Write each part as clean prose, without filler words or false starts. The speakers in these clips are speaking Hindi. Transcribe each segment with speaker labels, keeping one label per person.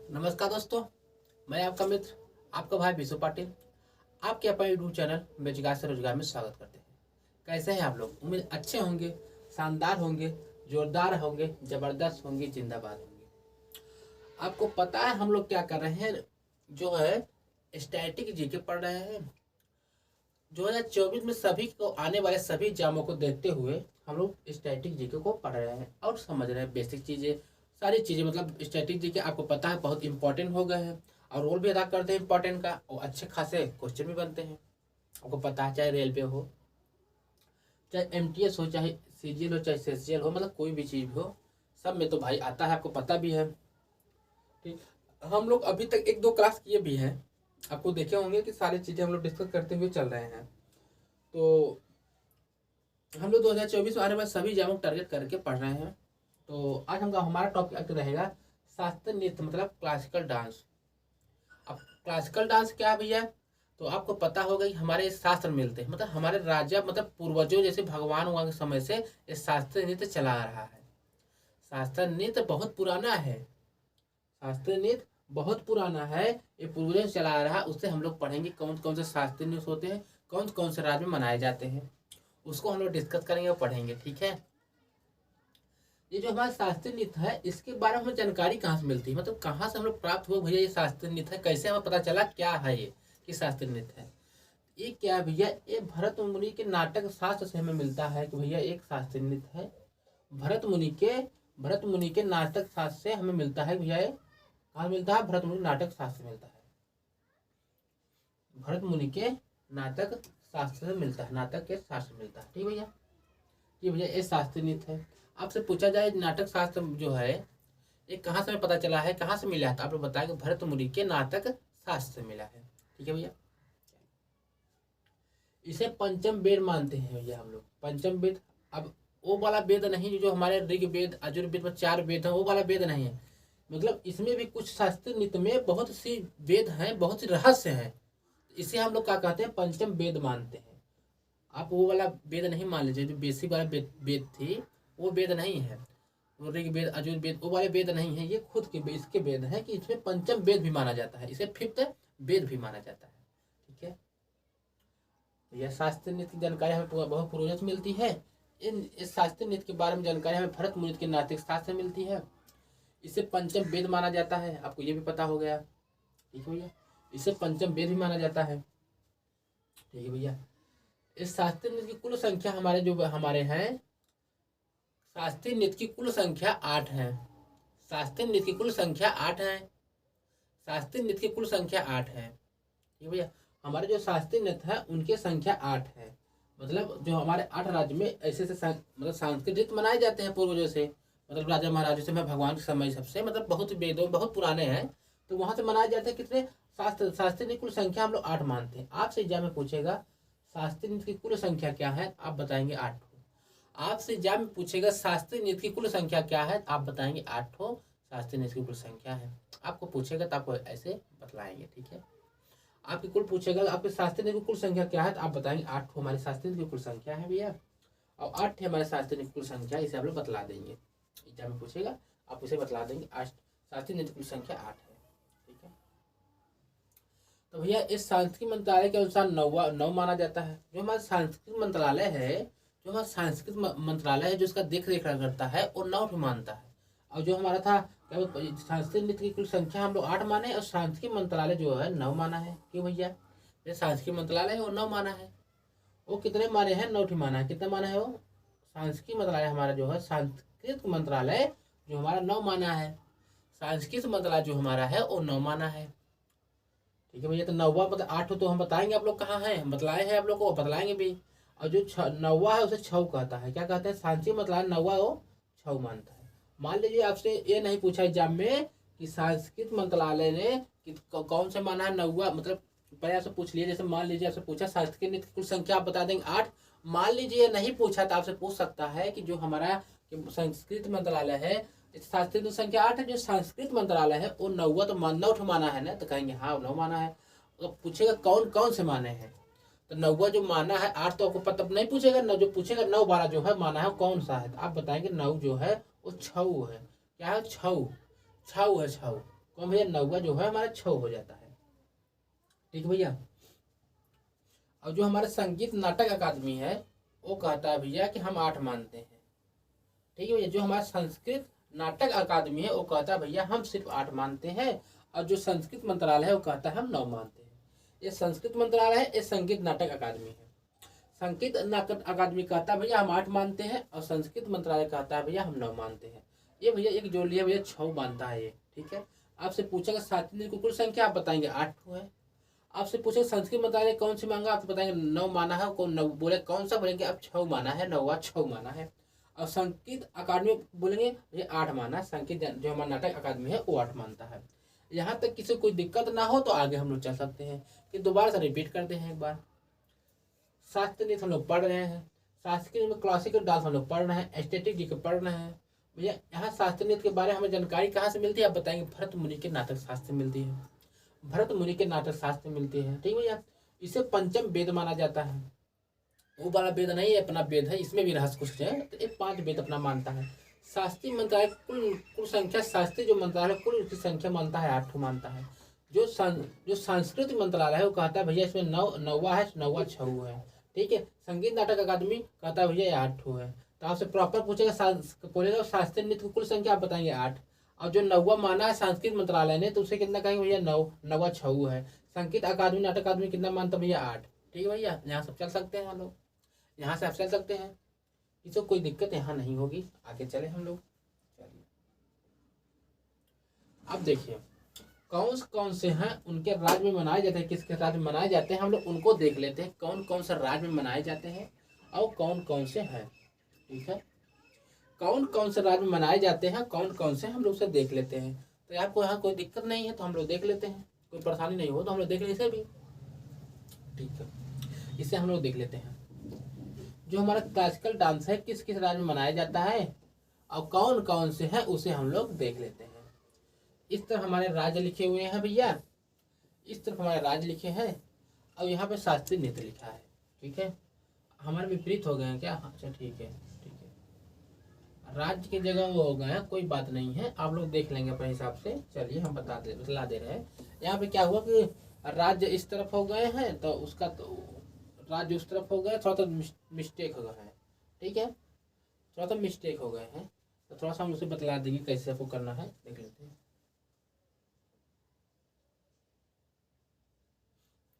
Speaker 1: नमस्कार दोस्तों, मैं आपका मित्र, आपका भाई विशु पाटिल, आपके अपने यूट्यूब चैनल बेरोजगार से रोजगार में स्वागत करते हैं। कैसे हैं आप लोग? उम्मीद अच्छे होंगे, शानदार होंगे, जोरदार होंगे, जबरदस्त होंगे, जिंदाबाद होंगे। आपको पता है हम लोग क्या कर रहे हैं? जो है स्टैटिक जीके पढ़ रहे हैं। 2024 में सभी को आने वाले सभी एग्जामों को देखते हुए हम लोग स्टैटिक जीके को पढ़ रहे हैं और समझ रहे हैं बेसिक चीज़ें, सारी चीज़ें। मतलब स्टैटिक जीके आपको पता है बहुत इंपॉर्टेंट हो गए हैं और रोल भी अदा करते हैं इंपॉर्टेंट का, और अच्छे खासे क्वेश्चन भी बनते हैं। आपको पता है, चाहे रेलवे हो, चाहे एमटीएस हो, चाहे सीजीएल हो, चाहे सीसीएल हो, मतलब कोई भी चीज़ हो, सब में तो भाई आता है, आपको पता भी है। ठीक, हम लोग अभी तक 1-2 क्लास किए भी हैं, आपको देखे होंगे कि सारी चीज़ें हम लोग डिस्कस करते हुए चल रहे हैं। तो हम लोग 2024 में आने वाले सभी एग्जामों को टारगेट करके पढ़ रहे हैं। तो आज हमारा टॉपिक रहेगा शास्त्रीय नृत्य, मतलब क्लासिकल डांस। अब क्लासिकल डांस क्या है भैया? तो आपको पता होगा कि हमारे शास्त्र मिलते हैं, मतलब हमारे राजा, मतलब पूर्वजों जैसे भगवान हुआ के समय से ये शास्त्रीय नृत्य चला आ रहा है। शास्त्रीय नृत्य बहुत पुराना है, शास्त्रीय नृत्य बहुत पुराना है, ये पूर्वजों से चला आ रहा है। उससे हम लोग पढ़ेंगे कौन कौन से शास्त्रीय नृत्य होते हैं, कौन कौन से राज्य में मनाए जाते हैं, उसको हम लोग डिस्कस करेंगे और पढ़ेंगे। ठीक है, ये जो हमारा शास्त्रीय नृत्य है, इसके बारे में हमें जानकारी कहाँ से मिलती है, मतलब कहाँ से हम लोग प्राप्त हुआ भैया ये शास्त्रीय नृत्य है, कैसे हमें पता चला क्या है ये कि शास्त्रीय नृत्य है? ये क्या है भैया? ये भरत मुनि के नाटक शास्त्र से हमें मिलता है कि भैया एक शास्त्रीय नृत्य है। भरत मुनि के नाटक शास्त्र से हमें मिलता है भैया। ये कहाँ मिलता है? भरत मुनि नाटक शास्त्र से मिलता है, भरत मुनि के नाटक शास्त्र से मिलता है, नाटक के शास्त्र मिलता है। ठीक भैया, ये भैया ये शास्त्रीय नृत्य है। आपसे पूछा जाए नाटक शास्त्र जो है ये कहाँ से पता चला है, कहाँ से मिला है, तो आप लोग बताएंगे भरत मुनि के नाटक शास्त्र से मिला है। ठीक है भैया, इसे पंचम वेद मानते हैं भैया हम लोग, पंचम वेद। अब वो वाला वेद नहीं जो हमारे ऋग्वेद यजुर्वेद में 4 वेद है, वो वाला वेद नहीं है। मतलब इसमें भी कुछ शास्त्रीय नृत्य में बहुत सी वेद हैं, बहुत सी रहस्य हैं। इसे हम लोग क्या कहते हैं? पंचम वेद मानते हैं। आप वो वाला वेद नहीं मान लीजिए, जो बेसिक वाला वेद थी वो वेद नहीं है, वो ऋग्वेद यजुर्वेद वो वाले वेद नहीं है। ये खुद के इसके वेद है कि इसमें पंचम वेद भी माना जाता है, इसे 5th वेद भी माना जाता है। ठीक है, यह शास्त्रीय नृत्य की जानकारी हमें बहुत पूर्वजों से मिलती है। इस शास्त्रीय नृत्य के बारे में जानकारी हमें भरत मुनि के नाटक शास्त्र से मिलती है। इसे पंचम वेद माना जाता है, आपको ये भी पता हो गया। ठीक है भैया, इसे पंचम वेद भी माना जाता है। ठीक है भैया, इस शास्त्रीय नृत्य की कुल संख्या हमारे हैं, शास्त्रीय नृत्य की कुल संख्या 8 है। शास्त्रीय नृत्य की कुल संख्या 8 है, शास्त्रीय नृत्य की कुल संख्या 8 है। ठीक भैया, हमारे जो शास्त्रीय नृत्य है उनकी संख्या 8 है। मतलब जो हमारे 8 राज्य में ऐसे मतलब सांस्कृतिक नृत्य मनाए जाते हैं पूर्वजों से, मतलब राजा महाराजों से, मैं भगवान के समय सबसे, मतलब बहुत वेदों बहुत पुराने हैं, तो वहां से मनाए जाते हैं। कितने शास्त्रीय नृत्य कुल संख्या हम लोग 8 मानते हैं। आपसे एग्जाम में पूछेगा शास्त्रीय नृत्य की कुल संख्या क्या है, आप बताएंगे 8। आपसे एग्जाम में पूछेगा शास्त्रीय नृत्य की कुल संख्या क्या है, आप बताएंगे 8 शास्त्रीय नृत्य की कुल संख्या है। आपको पूछेगा तो आपको ऐसे बतलाएंगे। ठीक है, आपकी कुल पूछेगा आपके शास्त्रीय नृत्य की कुल संख्या क्या है, तो आप बताएंगे 8 हमारे शास्त्रीय नृत्य की कुल संख्या है भैया, और 8 है हमारे शास्त्रीय नृत्य की कुल संख्या। इसे आप लोग बतला देंगे, एग्जाम में पूछेगा आप उसे बतला देंगे। 8 शास्त्रीय नृत्य की कुल संख्या 8 है। ठीक है, तो भैया इस सांस्कृतिक मंत्रालय के अनुसार 9 माना जाता है। जो हमारा सांस्कृतिक मंत्रालय है, जो हमारा सांस्कृतिक मंत्रालय है जो इसका देख रेख करता है, वो 9 भी मानता है। और जो हमारा था सांस्कृतिक नृत्य की कुल संख्या हम लोग 8 माने, और सांस्कृतिक मंत्रालय जो है 9 माना है। क्यों भैया? जो सांस्कृतिक मंत्रालय है वो 9 माना है। वो कितने माने हैं? 9 माना है। कितना माना है वो? सांस्कृतिक मंत्रालय हमारा जो है, सांस्कृतिक मंत्रालय जो हमारा 9 माना है। सांस्कृतिक मंत्रालय जो हमारा है वो 9 माना है। ठीक है भैया, तो 9वां मतलब 8 तो हम बताएंगे आप लोग कहाँ है, बतलाए हैं आप लोग को, बतलाएंगे भी। और जो 9वां है उसे 6 कहता है। क्या कहते हैं? सांस्कृतिक मंत्रालय 9वां वो 6 मानता है। मान लीजिए आपसे ये नहीं पूछा एग्जाम में कि सांस्कृतिक मंत्रालय ने कौन से माना है 9वां, मतलब पहले आपसे पूछ लिया। जैसे मान लीजिए आपसे पूछा सांस्कृतिक नृत्य की कुल संख्या, आप बता देंगे 8। मान लीजिए नहीं पूछा तो आपसे पूछ सकता है कि जो हमारा संस्कृत मंत्रालय है, शास्त्रीय संख्या 8 है, जो संस्कृत मंत्रालय है वो 9वां तो 9 माना है ना, तो कहेंगे हाँ 9 माना है। तो पूछेगा कौन कौन से माने हैं, तो 9वां जो माना है, 8 तो आपको पता नहीं पूछेगा। जो पूछेगा 9 12 जो है माना है कौन सा है, तो आप बताएंगे 9 जो है वो 6 है। क्या है? 6 है, 6। कौन भैया, नौवा जो है हमारा 6 हो जाता है। ठीक भैया। और जो हमारा संगीत नाटक अकादमी है वो कहता है भैया कि हम 8 मानते हैं। ठीक है भैया। जो हमारा संस्कृत नाटक अकादमी है वो कहता है भैया हम सिर्फ 8 मानते हैं। और जो संस्कृत मंत्रालय है वो कहता है हम 9 मानते हैं। ये संस्कृत मंत्रालय है, ये संगीत नाटक अकादमी है। संगीत नाटक अकादमी कहता है भैया हम 8 मानते हैं और संस्कृत मंत्रालय कहता है भैया हम 9 मानते हैं। ये भैया एक जोड़ लिया भैया 6 मानता है ये। ठीक है। आपसे पूछेगा शास्त्रीय की कुल संख्या, आप बताएंगे 8 है। आपसे पूछेगा संस्कृत मंत्रालय कौन सी मांगा, आप बताएंगे 9 माना है। कौन 9 बोले कौन सा, बोलेंगे आप 6 माना है, 9वां 6 माना है। और संगीत अकादमी बोलेंगे ये 8 माना है। संगीत जो हमारा नाटक अकादमी है वो 8 मानता है। यहाँ तक किसी कोई दिक्कत ना हो तो आगे हम लोग चल सकते हैं। कि दोबारा से रिपीट करते हैं एक बार। शास्त्रीय नृत्य हम लोग पढ़ रहे हैं, शास्त्रीय में क्लासिकल डांस हम लोग पढ़ रहे हैं, एस्थेटिक जी के पढ़ रहे हैं भैया। यहाँ शास्त्रीय नृत्य के बारे में हमें जानकारी कहाँ से मिलती है, आप बताएंगे भरत मुनि के नाटक शास्त्र मिलती है। भरत मुनि के नाटक शास्त्र मिलती है। ठीक भैया। इसे पंचम वेद माना जाता है। वो वाला वेद नहीं है, अपना वेद है, इसमें भी रहस्य कुछ है। तो ये 5 वेद अपना मानता है। शास्त्रीय मंत्रालय कुल संख्या, शास्त्रीय जो मंत्रालय कुल उसकी संख्या मानता है 8 मानता है। जो सांस्कृतिक मंत्रालय है वो कहता है भैया इसमें 9वां है, 9वां 6 है। ठीक है। संगीत नाटक अकादमी कहता है भैया 8 है। तो आपसे प्रॉपर पूछेगा बोलेगा शास्त्रीय नृत्य की कुल संख्या, आप बताएंगे 8। और जो 9वां माना है संस्कृत मंत्रालय ने तो उसे कितना कहेंगे भैया 9वां 6 है। संगीत अकादमी नाटक अकादमी कितना मानता भैया 8। ठीक है भैया। यहाँ सब चल सकते हैं हम लोग, यहाँ से आप चल सकते हैं, इसको कोई दिक्कत यहाँ नहीं होगी। आगे चले हम लोग। चलिए अब देखिए कौन कौन से हैं उनके राज्य में मनाए जाते हैं, किसके राज्य में मनाए जाते हैं, हम लोग उनको देख लेते हैं। कौन कौन से राज्य में मनाए जाते हैं और कौन कौन से हैं। ठीक है। कौन कौन से राज्य में मनाए जाते हैं, कौन कौन से, हम लोग उसे देख लेते हैं। तो आपको यहाँ कोई दिक्कत नहीं है तो हम लोग देख लेते हैं, कोई परेशानी नहीं हो तो हम लोग देख लेते इसे भी। ठीक है। इसे हम लोग देख लेते हैं। जो हमारा क्लासिकल डांस है किस किस राज्य में मनाया जाता है और कौन कौन से हैं उसे हम लोग देख लेते हैं। इस तरफ हमारे राज्य लिखे हुए हैं भैया, इस तरफ हमारे राज्य लिखे हैं और यहाँ पे शास्त्रीय नृत्य लिखा है। ठीक है। हमारे विपरीत हो गए हैं क्या, अच्छा ठीक है। ठीक है। राज्य की जगह वो हो गए हैं, कोई बात नहीं है, आप लोग देख लेंगे अपने हिसाब से। चलिए हम बतला दे रहे हैं। यहाँ पे क्या हुआ कि राज्य इस तरफ हो गए हैं तो उसका तो राज्य उस तरफ हो गया, थोड़ा सा मिस्टेक हो गया है। ठीक है। थोड़ा सा मिस्टेक हो गए हैं तो थोड़ा सा हम उसे बतला देंगे कैसे आपको करना है, देख लेते हैं।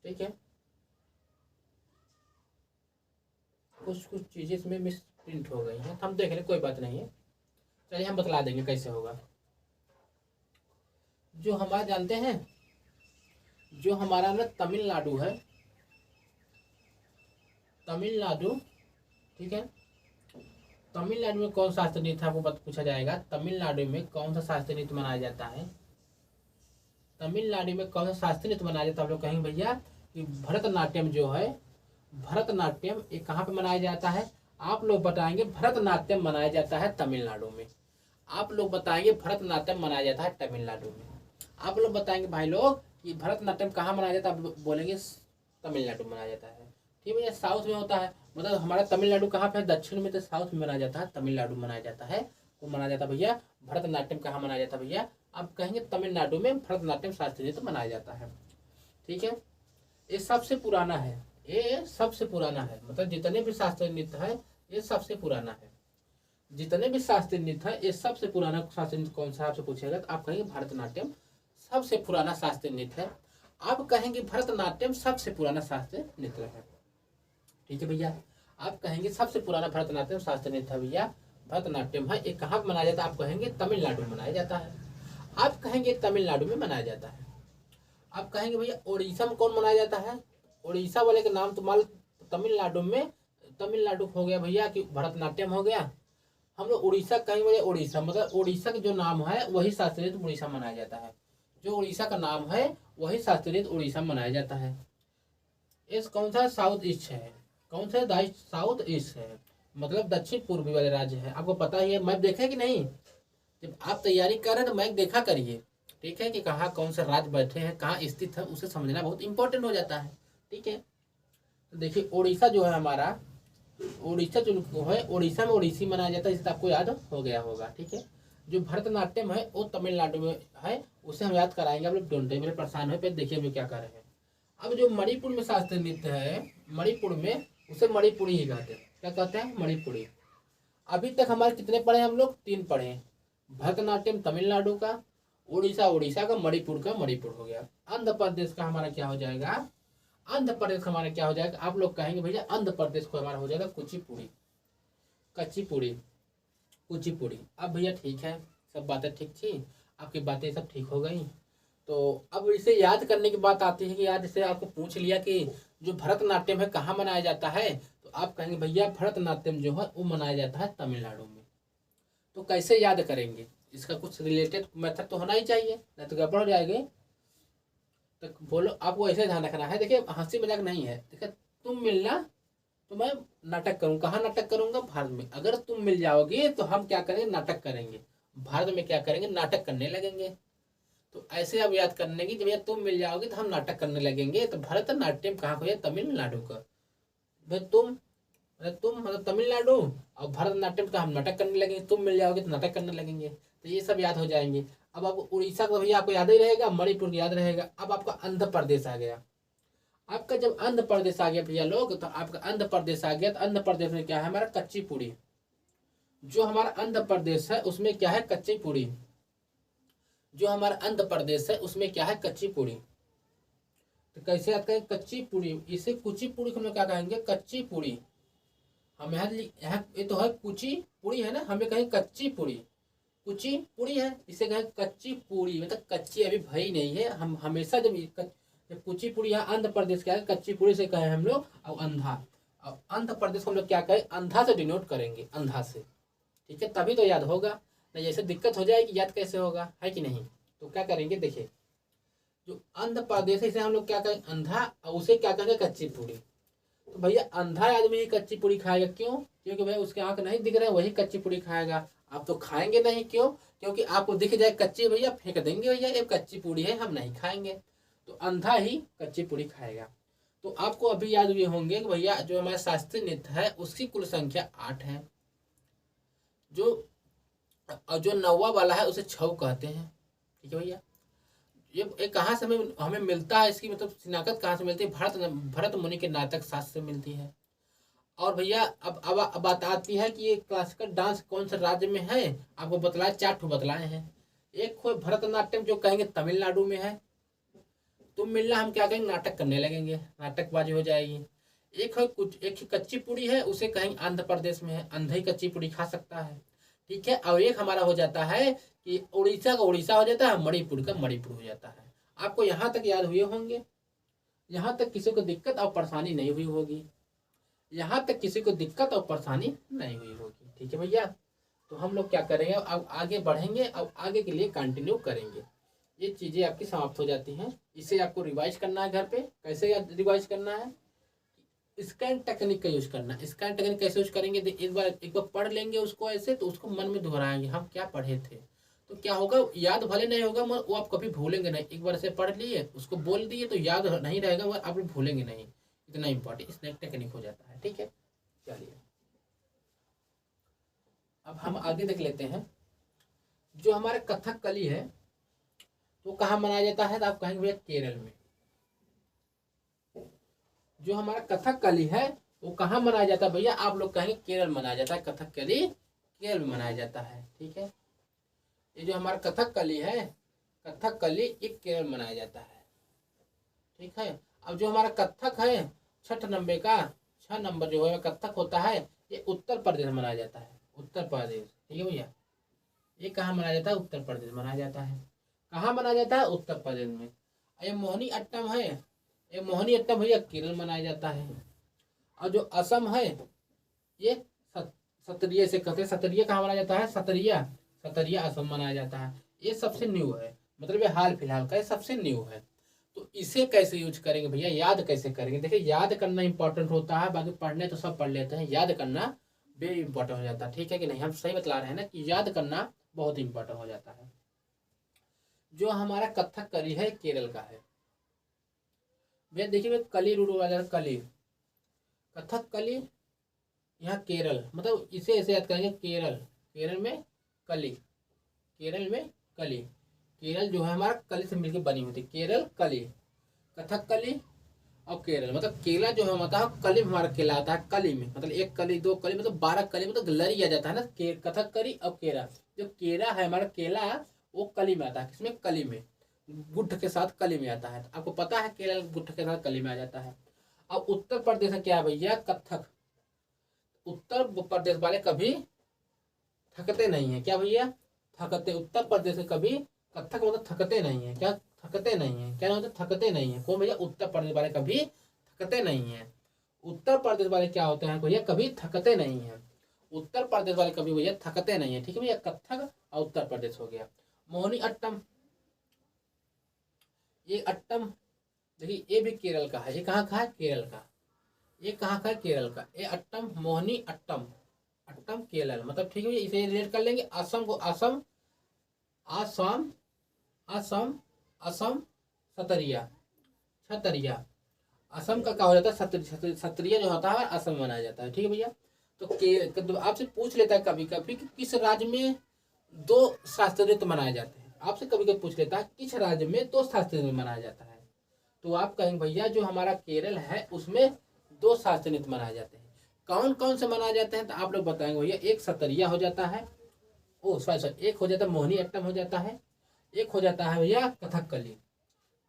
Speaker 1: ठीक है। कुछ कुछ चीजें इसमें मिस प्रिंट हो गई हैं, हम देख रहे, कोई बात नहीं है। चलिए हम बतला देंगे कैसे होगा। जो हमारा जानते हैं, जो हमारा ना तमिलनाडु है, तमिलनाडु। ठीक है। तमिलनाडु में कौन सा शास्त्रीय नृत्य आपको पूछा जाएगा, तमिलनाडु में कौन सा शास्त्रीय नृत्य मनाया जाता है। तमिलनाडु में कौन सा शास्त्रीय नृत्य मनाया जाता है, आप लोग कहेंगे भैया कि भरतनाट्यम जो है, भरतनाट्यम ये कहाँ पे मनाया जाता है, आप लोग बताएंगे भरतनाट्यम मनाया जाता है तमिलनाडु में। आप लोग बताएंगे भरतनाट्यम मनाया जाता है तमिलनाडु में। आप लोग बताएंगे भाई लोग कि भरतनाट्यम कहाँ मनाया जाता है, आप बोलेंगे तमिलनाडु मनाया जाता है। ठीक है। साउथ में होता है, मतलब हमारा तमिलनाडु कहाँ पे है, दक्षिण में, तो साउथ में मनाया जाता है, तमिलनाडु मनाया जाता है। वो मनाया जाता है भैया। भरतनाट्यम कहाँ मनाया जाता है भैया, आप कहेंगे तमिलनाडु में भरतनाट्यम शास्त्रीय नृत्य मनाया जाता है। ठीक है। ये सबसे पुराना है, ये सबसे पुराना है, मतलब जितने भी शास्त्रीय नृत्य है ये सबसे पुराना है। जितने भी शास्त्रीय नृत्य है ये सबसे पुराना शास्त्रीय नृत्य कौन सा आपसे पूछेगा तो आप कहेंगे भरतनाट्यम सबसे पुराना शास्त्रीय नृत्य है। आप कहेंगे भरतनाट्यम सबसे पुराना शास्त्रीय नृत्य है। ठीक है भैया। आप कहेंगे सबसे पुराना भरतनाट्यम शास्त्रीय नृत्य है भैया, भरतनाट्यम है। ये कहाँ पे मनाया जाता है, आप कहेंगे तमिलनाडु में मनाया जाता है। आप कहेंगे तमिलनाडु में मनाया जाता है। आप कहेंगे भैया उड़ीसा में कौन मनाया जाता है, उड़ीसा वाले के नाम तो मान, तमिलनाडु में, तमिलनाडु हो गया भैया कि भरतनाट्यम हो गया। हम लोग उड़ीसा कहेंगे भैया, उड़ीसा मतलब उड़ीसा का जो नाम है वही शास्त्रीय नृत्य उड़ीसा मनाया जाता है। जो उड़ीसा का नाम है वही शास्त्रीय नृत्य उड़ीसा में मनाया जाता है। इस कौन सा साउथ ईस्ट है, कौन सा साउथ ईस्ट है, मतलब दक्षिण पूर्वी वाले राज्य है। आपको पता ही है, मैप देखा कि नहीं, जब आप तैयारी कर रहे हैं तो मैप देखा करिए। ठीक है। कि कहाँ कौन से राज्य बैठे हैं, कहाँ स्थित है, उसे समझना बहुत इंपॉर्टेंट हो जाता है। ठीक है। तो देखिए उड़ीसा जो है हमारा, उड़ीसा जो है, उड़ीसा में उड़ीसी मनाया जाता है, इससे आपको याद हो गया होगा। ठीक है। जो भरतनाट्यम है वो तमिलनाडु में है, उसे हम याद कराएंगे। आप लोग डोंट मेरे परेशान हो पे, देखिए हम क्या कर रहे हैं। अब जो मणिपुर में शास्त्रीय नृत्य है, मणिपुर में उसे मणिपुरी ही कहते हैं। क्या कहते हैं? मणिपुरी। अभी तक हमारे कितने पढ़े हम लोग? 3 पढ़े हैं। भरतनाट्यम तमिलनाडु का, उड़ीसा उड़ीसा का, मणिपुर का मणिपुर हो गया। आंध्र प्रदेश का हमारा क्या हो जाएगा? आंध्र प्रदेश का हमारा क्या हो जाएगा? आप लोग कहेंगे भैया आंध्र प्रदेश को हमारा हो जाएगा कुचिपुड़ी, कच्चीपुड़ी, कुचिपुड़ी। अब भैया ठीक है, सब बातें ठीक थी, आपकी बातें सब ठीक हो गई। तो अब इसे याद करने की बात आती है कि यार जैसे आपको पूछ लिया कि जो भरतनाट्यम है कहाँ मनाया जाता है, तो आप कहेंगे भैया भरतनाट्यम जो है वो मनाया जाता है तमिलनाडु में। तो कैसे याद करेंगे? इसका कुछ रिलेटेड मेथड तो होना ही चाहिए, नहीं तो गड़बड़ हो जाएगी। तो बोलो, आपको ऐसे ध्यान रखना है। देखिए हंसी मजाक नहीं है। देखिए तुम मिलना तो मैं नाटक करूँ। कहाँ नाटक करूंगा? भारत में। अगर तुम मिल जाओगे तो हम क्या करेंगे? नाटक करेंगे। भारत में क्या करेंगे? नाटक करने लगेंगे। तो ऐसे अब याद करने की, जब भैया तुम मिल जाओगे तो हम नाटक करने लगेंगे। तो भरतनाट्यम कहाँ हो? तमिलनाडु का। भाई तुम मतलब तमिलनाडु, और भरतनाट्यम का हम नाटक करने लगेंगे। तुम मिल जाओगे तो नाटक करने लगेंगे। तो ये सब याद हो जाएंगे। अब आपको उड़ीसा का भैया आपको याद ही रहेगा, मणिपुर याद रहेगा। अब आपका आंध्र प्रदेश आ गया। आपका जब आंध्र प्रदेश आ गया भैया लोग, तो आपका आंध्र प्रदेश आ गया। तो आंध्र प्रदेश में क्या है? हमारा कच्ची पूड़ी। जो हमारा आंध्र प्रदेश है उसमें क्या है? कच्ची पूड़ी। जो हमारा आंध्र प्रदेश है उसमें क्या है? कच्ची पूड़ी। तो कैसे याद करें? कच्ची पूड़ी। इसे कुची पूड़ी हम लोग क्या कहेंगे? कच्ची पूड़ी। हम यहाँ ये तो है कुची पूड़ी है ना, हमें कहें कच्ची पूड़ी। कुची पूड़ी है, इसे कहें कच्ची पूड़ी। मतलब कच्ची अभी भई नहीं है। हम हमेशा जब कुची पूड़ी यहाँ आंध्र प्रदेश क्या है, कच्ची पूड़ी से कहें हम लोग। और अंधा, और आंध्र प्रदेश को हम लोग क्या कहें? अंधा से डिनोट करेंगे, अंधा से। ठीक है, तभी तो याद होगा। नहीं ऐसे दिक्कत हो जाएगी, याद कैसे होगा? है कि नहीं? तो क्या करेंगे? देखिए जो आंध्र प्रदेश है इसे हम लोग क्या कहें? अंधा, और उसे क्या कहेंगे? कच्ची पूड़ी। तो भैया अंधा आदमी ही कच्ची पूड़ी खाएगा। क्यों? क्योंकि भाई उसके आंख नहीं दिख रहे हैं, वही कच्ची पूड़ी खाएगा। आप तो खाएंगे नहीं। क्यों? क्योंकि आपको दिख जाए कच्ची, भैया फेंक देंगे, भैया ये कच्ची पूड़ी है, हम नहीं खाएंगे। तो अंधा ही कच्ची पूड़ी खाएगा। तो आपको अभी याद भी होंगे कि भैया जो हमारा शास्त्रीय नृत्य है उसकी कुल संख्या 8 है। जो और जो 9वां वाला है उसे छऊ कहते हैं। ठीक है भैया, ये कहाँ से हमें हमें मिलता है? इसकी मतलब शिनाख्त कहाँ से मिलती है? भरत मुनि के नाटक शास्त्र से मिलती है। और भैया अब बात आती है कि ये क्लासिकल डांस कौन से राज्य में है। आपको बतलाए, 4 ठो बतलाए हैं। एक हो भरतनाट्यम जो कहेंगे तमिलनाडु में है। तुम मिलना हम क्या कहेंगे? नाटक करने लगेंगे, नाटकबाजी हो जाएगी। एक कच्ची पूड़ी है, उसे कहेंगे आंध्र प्रदेश में है, अंधा ही कच्ची पूड़ी खा सकता है। ठीक है, और एक हमारा हो जाता है कि उड़ीसा का उड़ीसा हो जाता है, मणिपुर का मणिपुर हो जाता है। आपको यहाँ तक याद हुए होंगे। यहाँ तक किसी को दिक्कत और परेशानी नहीं हुई होगी। यहाँ तक किसी को दिक्कत और परेशानी नहीं हुई होगी। ठीक है भैया, तो हम लोग क्या करेंगे? अब आगे बढ़ेंगे, अब आगे के लिए कंटिन्यू करेंगे। ये चीज़ें आपकी समाप्त हो जाती हैं। इसे आपको रिवाइज करना है घर पे। कैसे रिवाइज करना है? स्कैन टेक्निक का यूज करना है। स्कैन टेक्निक कैसे यूज करेंगे? एक बार पढ़ लेंगे उसको ऐसे, तो उसको मन में दोहराएंगे हम क्या पढ़े थे। तो क्या होगा? याद भले नहीं होगा मगर वो आप कभी भूलेंगे नहीं। एक बार से पढ़ लिए, उसको बोल दिए, तो याद नहीं रहेगा मगर आप भूलेंगे नहीं। इतना इंपॉर्टेंट स्नैक टेक्निक हो जाता है। ठीक है, चलिए अब हम आगे देख लेते हैं। जो हमारे कथकली है वो कहाँ मनाया जाता है? तो आप कहेंगे भैया केरल में। जो हमारा कथकली है वो कहाँ मनाया जाता है? भैया आप लोग कहेंगे केरल मनाया जाता है। कथकली केरल में मनाया जाता है। ठीक है, ये जो हमारा कथकली है, कथकली ये केरल मनाया जाता है। ठीक है, अब जो हमारा कथक है 6 नंबर जो है कथक होता है, ये उत्तर प्रदेश में मनाया जाता है। उत्तर प्रदेश। ठीक है भैया, ये कहाँ मनाया जाता है? उत्तर प्रदेश मनाया जाता है। कहाँ मनाया जाता है? उत्तर प्रदेश में। ये मोहिनी अट्टम है, ये मोहिनी अट्टम भैया केरल मनाया जाता है। और जो असम है ये सत्रिय से कहते हैं। सत्रिय कहाँ मनाया जाता है? सतरिया असम मनाया जाता है। ये सबसे न्यू है, मतलब ये हाल फिलहाल का, ये सबसे न्यू है। तो इसे कैसे यूज करेंगे भैया? याद कैसे करेंगे? देखिए याद करना इंपॉर्टेंट होता है, बाकी पढ़ने तो सब पढ़ लेते हैं, याद करना वेरी इंपॉर्टेंट हो जाता है। ठीक है कि नहीं? हम सही बतला रहे हैं ना कि याद करना बहुत इंपॉर्टेंट हो जाता है। जो हमारा कथकली है केरल का है भैया। देखिए कली रूट वाला कली, कथकली यहाँ केरल, मतलब इसे ऐसे याद करेंगे केरल, केरल में कली। केरल में कली। केरल जो है हमारा कली से मिलकर बनी होती है, केरल कली, कथकली और केरल। मतलब केला जो है होता है कली में, हमारा केला आता है कली में, मतलब एक कली दो कली मतलब 12 कली, मतलब लरी आ जाता है ना, कथकली और केरा। जो केरा है हमारा केला वो कली में आता है, किसमें, कली में, गुठ के साथ कली में आता है। तो आपको पता है केरल गुठ के साथ कली में आ जाता है। अब उत्तर प्रदेश में क्या है भैया, कथक। उत्तर प्रदेश वाले कभी थकते नहीं है, क्या भैया, थकते। उत्तर प्रदेश में कभी कथक मतलब थकते नहीं है, क्या, थकते नहीं है, क्या मतलब थकते नहीं है। कौन भैया, उत्तर प्रदेश वाले कभी थकते नहीं है। उत्तर प्रदेश वाले क्या होते हैं भैया, कभी थकते नहीं है। उत्तर प्रदेश वाले कभी भैया थकते नहीं है, ठीक है भैया। कथक और उत्तर प्रदेश हो गया। मोहिनी अट्टम, ये अट्टम देखिए ये भी केरल का है। ये कहाँ का है, केरल का। ये कहाँ का है, केरल का। ये अट्टम, मोहिनी अट्टम, अट्टम केरल, मतलब ठीक है भैया। इसे रिलेट कर लेंगे असम को, असम, असम, असम, असम, सतरिया, छतरिया। असम का क्या हो जाता है, सत्रिया जो होता है असम मनाया जाता है, ठीक है भैया। तो आपसे पूछ लेता है कभी कभी कि किस राज्य में 2 शास्त्रीय नृत्य मनाए जाते हैं। आपसे कभी कभी पूछ लेता है किस राज्य में 2 शास्त्रीय नृत्य मनाया जाता है। तो आप कहेंगे भैया जो हमारा केरल है उसमें 2 शास्त्रीय नृत्य मनाए जाते हैं। कौन कौन से मनाए जाते हैं तो आप लोग बताएंगे भैया। एक सतरिया हो जाता है, ओ सॉरी, एक हो जाता है मोहिनी अट्टम हो जाता है, एक हो जाता है भैया कथकली।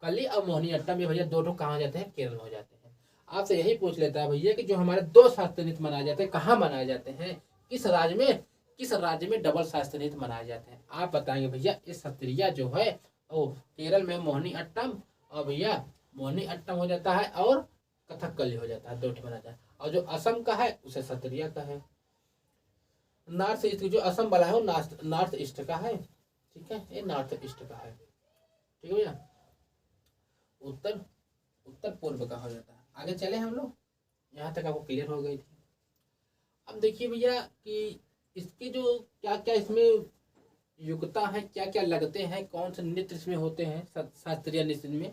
Speaker 1: कली और मोहिनी अट्टम ये भैया दोनों कहाँ हो जाते हैं, केरल में हो जाते हैं। आपसे यही पूछ लेता है भैया कि जो हमारे 2 शास्त्रीय नृत्य मनाए जाते हैं कहाँ मनाए जाते हैं, किस राज्य में, किस राज्य में डबल शास्त्रीय नृत्य मनाए जाते हैं। आप बताएंगे भैया इस सत्रिया जो है ओ केरल में मोहिनी अट्टम, और भैया मोहिनी अट्टम हो जाता है और कथकली हो जाता है, 2 मनाया जाता है। और जो असम का है उसे सत्रिया का है। नॉर्थ ईस्ट जो असम वाला है वो नॉर्थ ईस्ट का है, ठीक है, ये नॉर्थ ईस्ट का है, ठीक है भैया। उत्तर उत्तर पूर्व का हो जाता है। आगे चले हम लोग, यहाँ तक आपको क्लियर हो गई थी। अब देखिए भैया कि इसकी जो क्या क्या इसमें युक्ता है, क्या क्या लगते हैं, कौन से नृत्य इसमें होते हैं शास्त्रीय नृत्य में।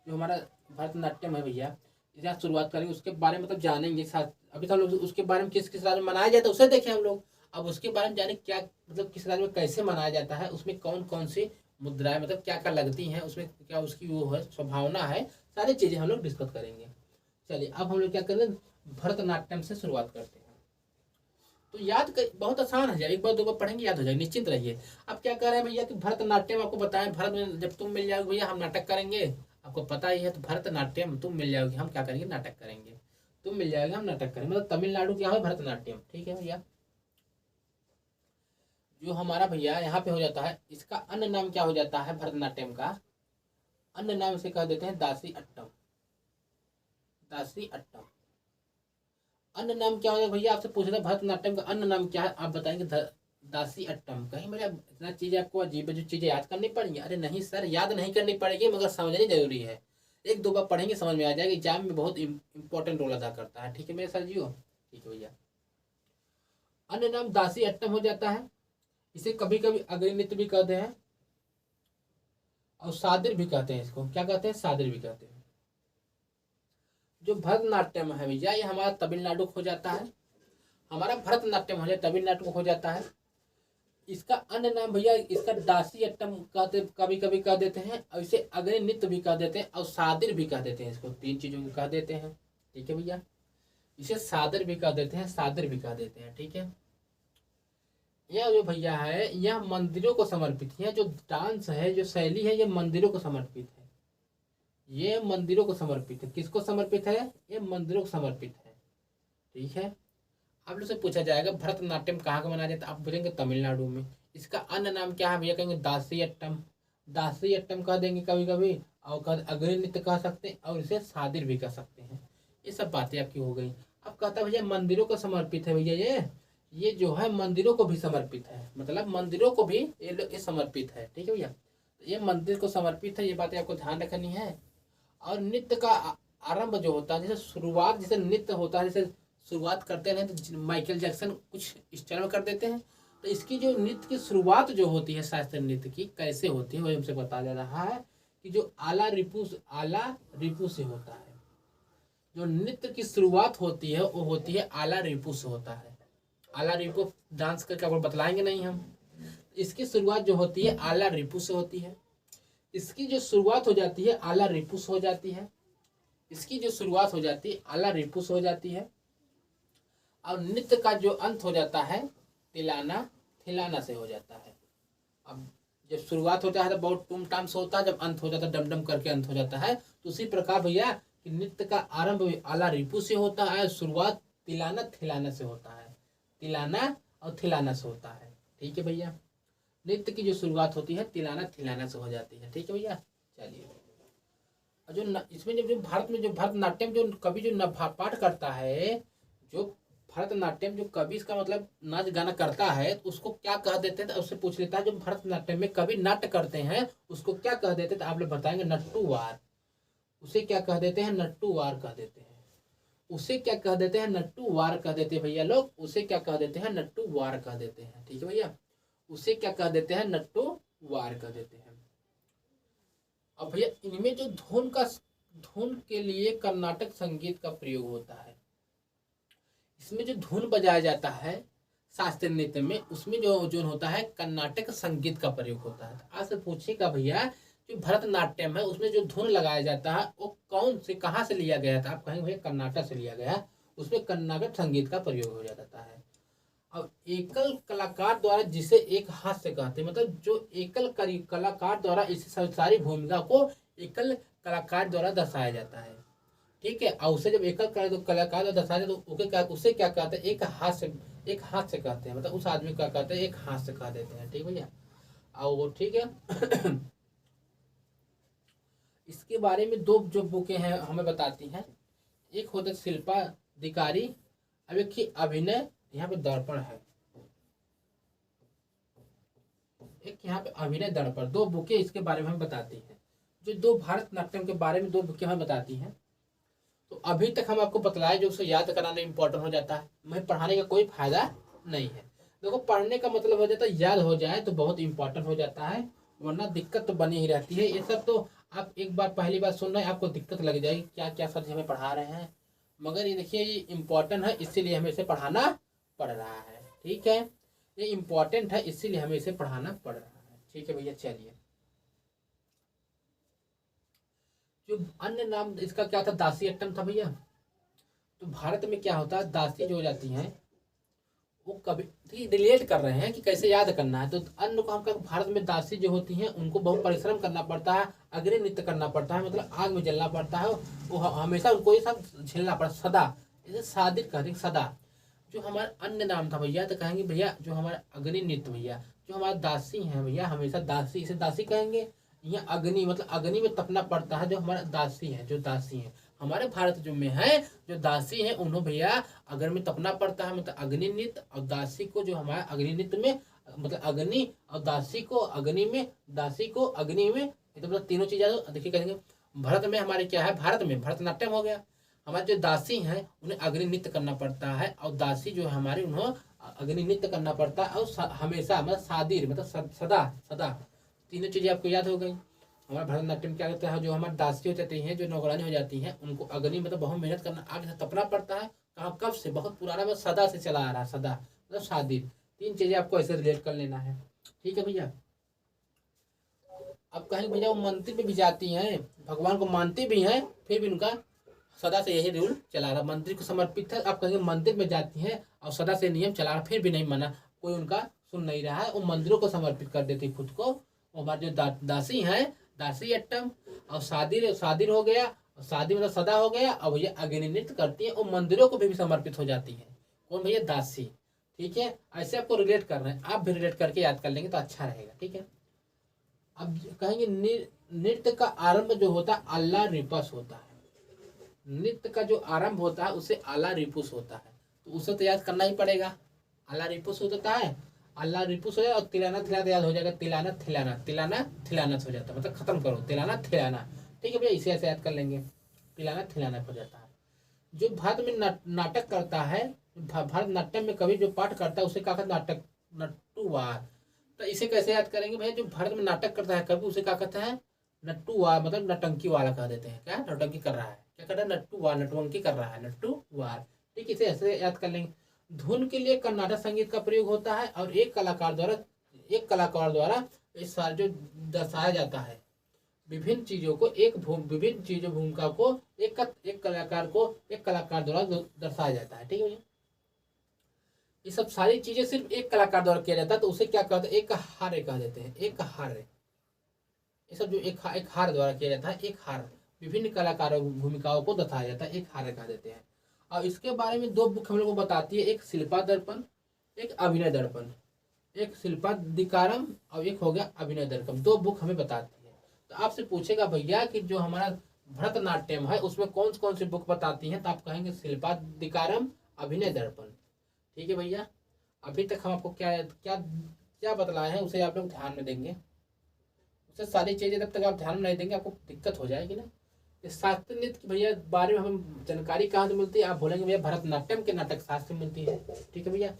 Speaker 1: जो हमारा भरतनाट्यम है भैया, इसे शुरुआत करेंगे उसके बारे में मतलब जानेंगे। अभी तो हम लोग उसके बारे में किस किस राज्य में मनाया जाता है उसे देखें हम लोग। अब उसके बारे में जाने क्या मतलब किस राज्य में कैसे मनाया जाता है, उसमें कौन कौन सी मुद्राएं मतलब क्या क्या लगती हैं, उसमें क्या उसकी वो है संभावना है, सारी चीजें हम लोग डिस्कस करेंगे। चलिए अब हम लोग क्या करें, भरतनाट्यम से शुरुआत करते हैं। तो याद कर, बहुत आसान है, एक बार 2 बार पढ़ेंगे याद हो जाएगा, निश्चिंत रहिए। अब क्या कर रहे हैं भैया कि भरतनाट्यम आपको बताएं, भरत में जब तुम मिल जाओगे भैया हम नाटक करेंगे, आपको पता ही है। तो भरतनाट्यम तुम मिल जाओगे हम क्या करेंगे, नाटक करेंगे। तुम मिल जाओगे हम नाटक करेंगे, मतलब तमिलनाडु क्या है भरतनाट्यम, ठीक है भैया। जो हमारा भैया यहाँ पे हो जाता है, इसका अन्य नाम क्या हो जाता है, भरतनाट्यम का अन्य नाम इसे कह देते हैं दासी अट्टम, दासी अट्टम। अन्य नाम क्या होगा भैया, आपसे पूछ रहे भरतनाट्यम का अन्य नाम क्या है, आप बताएंगे दासी अट्टम। कहीं मेरा इतना चीज आपको अजीब जो चीजें याद करनी पड़ेंगी, अरे नहीं सर याद नहीं करनी पड़ेगी मगर समझनी जरूरी है। 1-2 बार पढ़ेंगे समझ में आ जाएगा, एग्जाम में बहुत इंपॉर्टेंट रोल अदा करता है, ठीक है मेरे सर जी हो, ठीक है भैया। अन्य नाम दासी अट्टम हो जाता है, इसे कभी कभी अग्नि नृत्य भी कहते हैं और सादिर भी कहते हैं। इसको क्या कहते हैं, सादिर भी कहते हैं। जो भरतनाट्यम है भैया ये हमारा तमिलनाडु हो जाता है, हमारा भरतनाट्यम हो जाए तमिलनाडु हो जाता है। इसका अन्य नाम भैया इसका दासी अट्टम कहते कभी कभी कह देते हैं, और इसे अग्नि नृत्य भी कह देते हैं और सादिर भी कह देते हैं। इसको 3 चीजों को कह देते हैं, ठीक है भैया। इसे सादिर भी कह देते हैं, सादिर भी कह देते हैं, ठीक है। यह जो भैया है यह मंदिरों को समर्पित है, जो डांस है जो शैली है ये मंदिरों को समर्पित है, ये मंदिरों को समर्पित है। किसको समर्पित है, ये मंदिरों को समर्पित है, ठीक है। आप लोग से पूछा जाएगा भरतनाट्यम कहाँ का मनाया जाता है, आप बोलेंगे तमिलनाडु में। इसका अन्य नाम क्या है भैया, कहेंगे दासी अट्टम, दासी अट्टम कह देंगे कभी कभी, और अग्नि नृत्य कह सकते हैं और इसे सादिर भी कह सकते हैं। ये सब बातें आपकी हो गई। अब कहता भैया मंदिरों को समर्पित है भैया, ये जो है मंदिरों को भी समर्पित है, मतलब मंदिरों को भी ये समर्पित है, ठीक है भैया। ये मंदिर को समर्पित है, ये बातें आपको ध्यान रखनी है। और नृत्य का आरंभ जो होता है, जैसे शुरुआत जैसे नृत्य होता है, जैसे शुरुआत करते हैं तो माइकल जैक्सन कुछ इस तरह में कर देते हैं। तो इसकी जो नृत्य की शुरुआत जो होती है शास्त्रीय नृत्य की कैसे होती है वो हमसे बता जा रहा है कि जो आला रिपु से होता है। जो नृत्य की शुरुआत होती है वो होती है आला रिपु से होता है। आला रिपु डांस करके आपको बतलाएंगे नहीं हम, इसकी शुरुआत जो होती है आला रिपु से होती है। इसकी जो शुरुआत हो जाती है आला रिपु से हो जाती है। इसकी जो शुरुआत हो जाती है आला रिपु से हो जाती है। और नृत्य का जो अंत हो जाता है तिलाना थिलाना से हो जाता है। अब जब शुरुआत होता है तो बहुत टूम टाम से होता है, जब अंत हो जाता है डम डम करके अंत हो जाता है। तो उसी प्रकार भैया कि नृत्य का आरंभ आला रिपु से होता है, शुरुआत तिलाना थिलाना से होता है। तिलाना और थिलाना से होता है। ठीक है भैया, नृत्य की जो शुरुआत होती है तिलाना थिलाना से हो जाती है। ठीक है भैया, चलिए। और जो इसमें जो भारत में जो भरतनाट्यम जो कवि जो पाठ करता है, जो भरतनाट्यम जो कवि इसका मतलब नाच गाना करता है, तो उसको क्या कह देते हैं? तो उससे पूछ लेता है जो भरतनाट्यम में कवि नाट्य करते हैं उसको क्या कह देते हैं? तो आप लोग बताएंगे नट्टूवार। उसे क्या कह देते हैं? नट्टूवार कह देते हैं। उसे क्या कह देते हैं? नट्टूवार कह देते हैं भैया लोग। उसे क्या कह देते हैं? नट्टूवार कह देते हैं। ठीक है भैया, उसे क्या कह देते हैं? नट्टूवार कह देते हैं। अब भैया इनमें जो धुन के लिए कर्नाटक संगीत का प्रयोग होता है। इसमें जो धुन बजाया जाता है शास्त्रीय नृत्य में, उसमें जो होता है कर्नाटक संगीत का प्रयोग होता है। आज से पूछेगा भैया जो भरतनाट्यम है उसमें जो धुन लगाया जाता है वो कौन से कहाँ से लिया गया था? आप कहेंगे भैया कर्नाटक से लिया गया, उसमें कर्नाटक संगीत का प्रयोग हो जाता है। अब एकल कलाकार द्वारा, जिसे एक हाथ से कहते हैं, मतलब जो एकल कलाकार द्वारा इस सारी भूमिका को एकल कलाकार द्वारा दर्शाया जाता है। ठीक है, और उसे जब एकल कलाकार द्वारा दर्शाया तो उसे क्या कहते हैं? एक हाथ से कहते हैं, मतलब उस आदमी का कहते हैं एक हाथ से कह देते हैं। ठीक भैया, और वो ठीक है। इसके बारे में दो जो बुकें हैं हमें बताती हैं। एक होता है शिल्पाधिकारी, अब एक अभिनय, यहाँ पे दर्पण है, एक यहाँ पे अभिनय दर्पण। दो बुकें इसके बारे में हमें बताती हैं, जो दो भारतनाट्यम के बारे में दो बुकें हमें बताती हैं। तो अभी तक हम आपको बतलाए जो उसे याद कराना इम्पोर्टेंट हो जाता है, हमें पढ़ाने का कोई फायदा नहीं है। देखो पढ़ने का मतलब हो जाता है याद हो जाए तो बहुत इंपॉर्टेंट हो जाता है, वरना दिक्कत तो बनी ही रहती है। ये सब तो आप एक बार पहली बार सुन रहे हैं आपको दिक्कत लग जाएगी, क्या क्या सर जी हमें पढ़ा रहे हैं, मगर ये देखिए ये इम्पोर्टेंट है इसीलिए हमें इसे पढ़ाना पड़ रहा है। ठीक है, ये इम्पोर्टेंट है इसीलिए हमें इसे पढ़ाना पड़ रहा है। ठीक है भैया, चलिए। जो अन्य नाम इसका क्या था? दासी अट्टम था भैया। तो भारत में क्या होता है, दासी जो हो जाती हैं वो कभी रिलेट कर रहे हैं कि कैसे याद करना है। तो अन्य को हम भारत में दासी जो होती हैं उनको बहुत परिश्रम करना पड़ता है, अग्नि नृत्य करना पड़ता है, मतलब आग में जलना पड़ता है, वो हमेशा उनको ये सब झेलना पड़ता सदा। इसे सादिर कहते हैं, सदा। जो हमारा अन्य नाम था भैया, तो कहेंगे भैया जो हमारा अग्नि नृत्य भैया, जो हमारा दासी हैं भैया, हमेशा दासी, इसे दासी कहेंगे। यहाँ अग्नि मतलब अग्नि में तपना पड़ता है, जो हमारा दासी है, जो दासी है हमारे भारत जो में है, जो दासी है उन्होंने भैया अग्नि में तपना पड़ता है, मतलब अग्नि नृत्य। और दासी को जो हमारा अग्नि नृत्य में, मतलब अग्नि और दासी को अग्नि में, दासी को अग्नि में, तो मतलब तीनों चीजें देखिए कहेंगे। भारत में हमारे क्या है, भारत में भरतनाट्यम हो गया, हमारे जो दासी हैं उन्हें अग्नि नृत्य करना पड़ता है, और दासी जो है हमारे उन्हें अग्नि नृत्य करना पड़ता है, और हमेशा मतलब सादिर मतलब सदा सदा। तीनों चीजें आपको याद हो गई। हमारा भरतनाट्यम क्या करता है, जो हमारी दासी हो जाती हैं, जो नौकरानी हो जाती हैं, उनको अग्नि मतलब बहुत मेहनत करना, आग से तपना पड़ता है। कहाँ कब से, बहुत पुराना में सदा से चला आ रहा है, सदा मतलब शादी। तीन चीजें आपको ऐसे रिलेट कर लेना है। ठीक है भैया, अब कहेंगे भैया वो मंदिर में भी जाती हैं, भगवान को मानती भी हैं, फिर भी उनका सदा से यही रूल चला रहा, मंदिर को समर्पित है। आप कहेंगे मंदिर में जाती हैं और सदा से नियम चला रहा, फिर भी नहीं माना, कोई उनका सुन नहीं रहा है, वो मंदिरों को समर्पित कर देती खुद को। हमारे जो दासी हैं, दासी अट्टम, और शादी हो गया, शादी मतलब सदा हो गया, और भैया अग्नि नृत्य करती है, और मंदिरों को भी समर्पित हो जाती है। कौन भैया? दासी। ठीक है, ऐसे आपको रिलेट कर रहे हैं, आप भी रिलेट करके याद कर लेंगे तो अच्छा रहेगा। ठीक है, अब कहेंगे नृत्य का आरंभ जो होता है आला रिपस होता है। नृत्य का जो आरंभ होता है उसे आला रिपुस होता है, तो उसे तो याद करना ही पड़ेगा। आला रिपुस होता है, आला रिपुस हो जाए, और तिलाना थिलाना याद हो जाएगा, तिलाना थिलाना, तिलाना थिलाना हो जाता है, मतलब खत्म करो तिलाना थिलाना। ठीक है भैया, इसे ऐसे याद कर लेंगे, तिलाना थिलाना हो जाता है। जो भारत में नाटक करता है, भरतनाट्यम में कवि जो पाठ करता है उसे क्या कहते हैं? नाटक, नट्टूवार। तो इसे कैसे याद करेंगे भैया? जो भारत में नाटक करता है कवि उसे क्या कहते हैं? नट्टूवार, मतलब नटंकी वाला कह देते हैं। क्या? नटंकी कर रहा है, क्या कर रहा है? नट्टूवार, नटवंकी कर रहा है, नट्टूवार। ठीक, इसे ऐसे याद कर लेंगे। धुन के लिए कर्नाटक संगीत का प्रयोग होता है, और एक कलाकार द्वारा एक कलाकार द्वारा इस सारे जो दर्शाया जाता है, विभिन्न चीजों को विभिन्न चीजों भूमिका को एक कलाकार द्वारा दर्शाया जाता है। ठीक है भैया, ये सब सारी चीजें सिर्फ एक कलाकार द्वारा किया जाता है, तो उसे क्या कहते हैं, एक हार्य कह देते हैं, एक हार्य। ये सब जो एक हार्य द्वारा किया जाता है, एक हार्य विभिन्न कलाकारों भूमिकाओं को दर्शाया जाता है, एक हार्य कह देते हैं। और इसके बारे में 2 बुक हम लोग को बताती है, एक शिल्पा दर्पण, एक अभिनय दर्पण। एक शिल्पाधिकारम और एक हो गया अभिनय दर्पण, 2 बुक हमें बताती है। तो आपसे पूछेगा भैया कि जो हमारा भरतनाट्यम है उसमें कौन कौन सी बुक बताती हैं, तो आप कहेंगे शिल्पाधिकारम, अभिनय दर्पण। ठीक है भैया, अभी तक हम आपको क्या क्या क्या बतलाए हैं उसे आप लोग ध्यान में देंगे। उसे सारी चीजें जब तक आप ध्यान में नहीं देंगे आपको दिक्कत हो जाएगी ना। इस शास्त्रीय नृत्य के भैया बारे में हमें जानकारी कहाँ से मिलती है, आप बोलेंगे भैया भरतनाट्यम के नाटक शास्त्र में मिलती है। ठीक है भैया,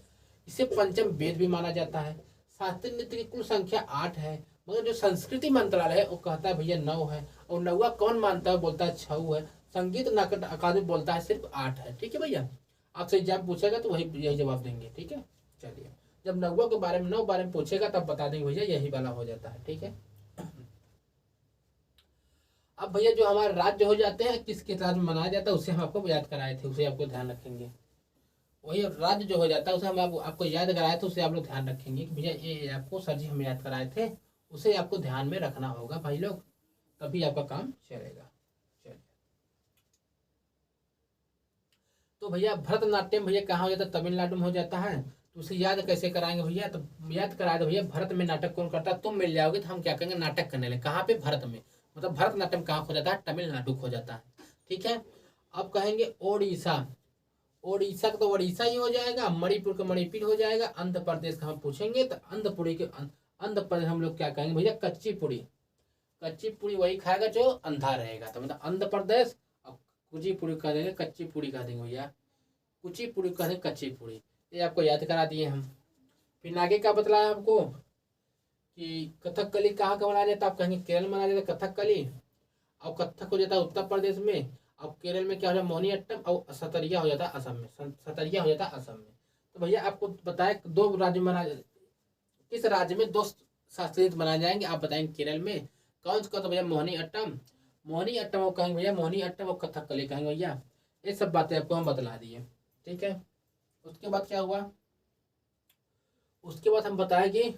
Speaker 1: इसे पंचम वेद भी माना जाता है। शास्त्रीय नृत्य की कुल संख्या 8 है, मगर जो संस्कृति मंत्रालय है वो कहता है भैया 9 है, और 9वां कौन मानता है, बोलता है 6 है। संगीत नाटक अकादमी बोलता है सिर्फ 8 है। ठीक है भैया, आपसे जब पूछेगा तो यही जवाब देंगे। ठीक है, चलिए जब 9वां के बारे में 9 बारे में पूछेगा तब बता देंगे भैया यही वाला हो जाता है। ठीक है, अब भैया जो हमारे राज्य हो जाते हैं किस किस राज्य में मनाया जाता है उसे हम आपको याद कराए थे, उसे आपको ध्यान रखेंगे। वही राज्य जो हो जाता है उसे हम आपको याद कराए थे, उसे आप लोग ध्यान रखेंगे कि भैया ये आपको सर जी हम याद कराए थे, उसे आपको ध्यान में रखना होगा भाई लोग, तभी आपका काम चलेगा। चलिए, तो भैया भरतनाट्यम भैया कहाँ हो जाता है, तमिलनाडु में हो जाता है। तो उसे याद कैसे कराएंगे भैया, तो याद कराए दो भैया भरत में नाटक कौन करता है, तुम मिल जाओगे तो हम क्या करेंगे, नाटक करने लगे। कहाँ पे, भरत में, मतलब भरतनाट्यम कहाँ खो जाता है, तमिलनाडु खो जाता है। ठीक है, अब कहेंगे ओडिशा, ओडिशा का तो ओडिशा ही हो जाएगा, मणिपुर का मणिपुर हो जाएगा। आंध्र प्रदेश का हम पूछेंगे तो आंध्र प्रदेश हम लोग क्या कहेंगे भैया, कच्ची पूड़ी। कच्ची पूड़ी वही खाएगा जो अंधा रहेगा, तो मतलब आंध्र प्रदेश। अब कुची पूड़ी कह देंगे, कच्ची पूड़ी कह देंगे भैया, कुची पूड़ी कह देंगे, कच्ची पूड़ी। ये आपको याद करा दिए हम। फिर आगे क्या बतलाया आपको कि कथकली कहाँ का मनाया जाता है, आप कहेंगे केरल मनाया जाता है कथकली। और कथक हो जाता है उत्तर प्रदेश में। अब केरल में क्या हो जाता है, मोहिनीअट्टम, और सतरिया हो जाता है असम में, सतरिया हो जाता है असम में। तो भैया आपको बताए 2 राज्य मना, किस राज्य में 2 शास्त्रीय नृत्य मनाए जाएंगे, आप बताएंगे केरल में कौन सा, तो भैया मोहिनीअट्टम, मोहिनीअट्टम कहेंगे भैया, मोहिनीअट्टम और कथकली कहेंगे भैया। ये सब बातें आपको हम बतला दिए। ठीक है, उसके बाद क्या हुआ, उसके बाद हम बताए कि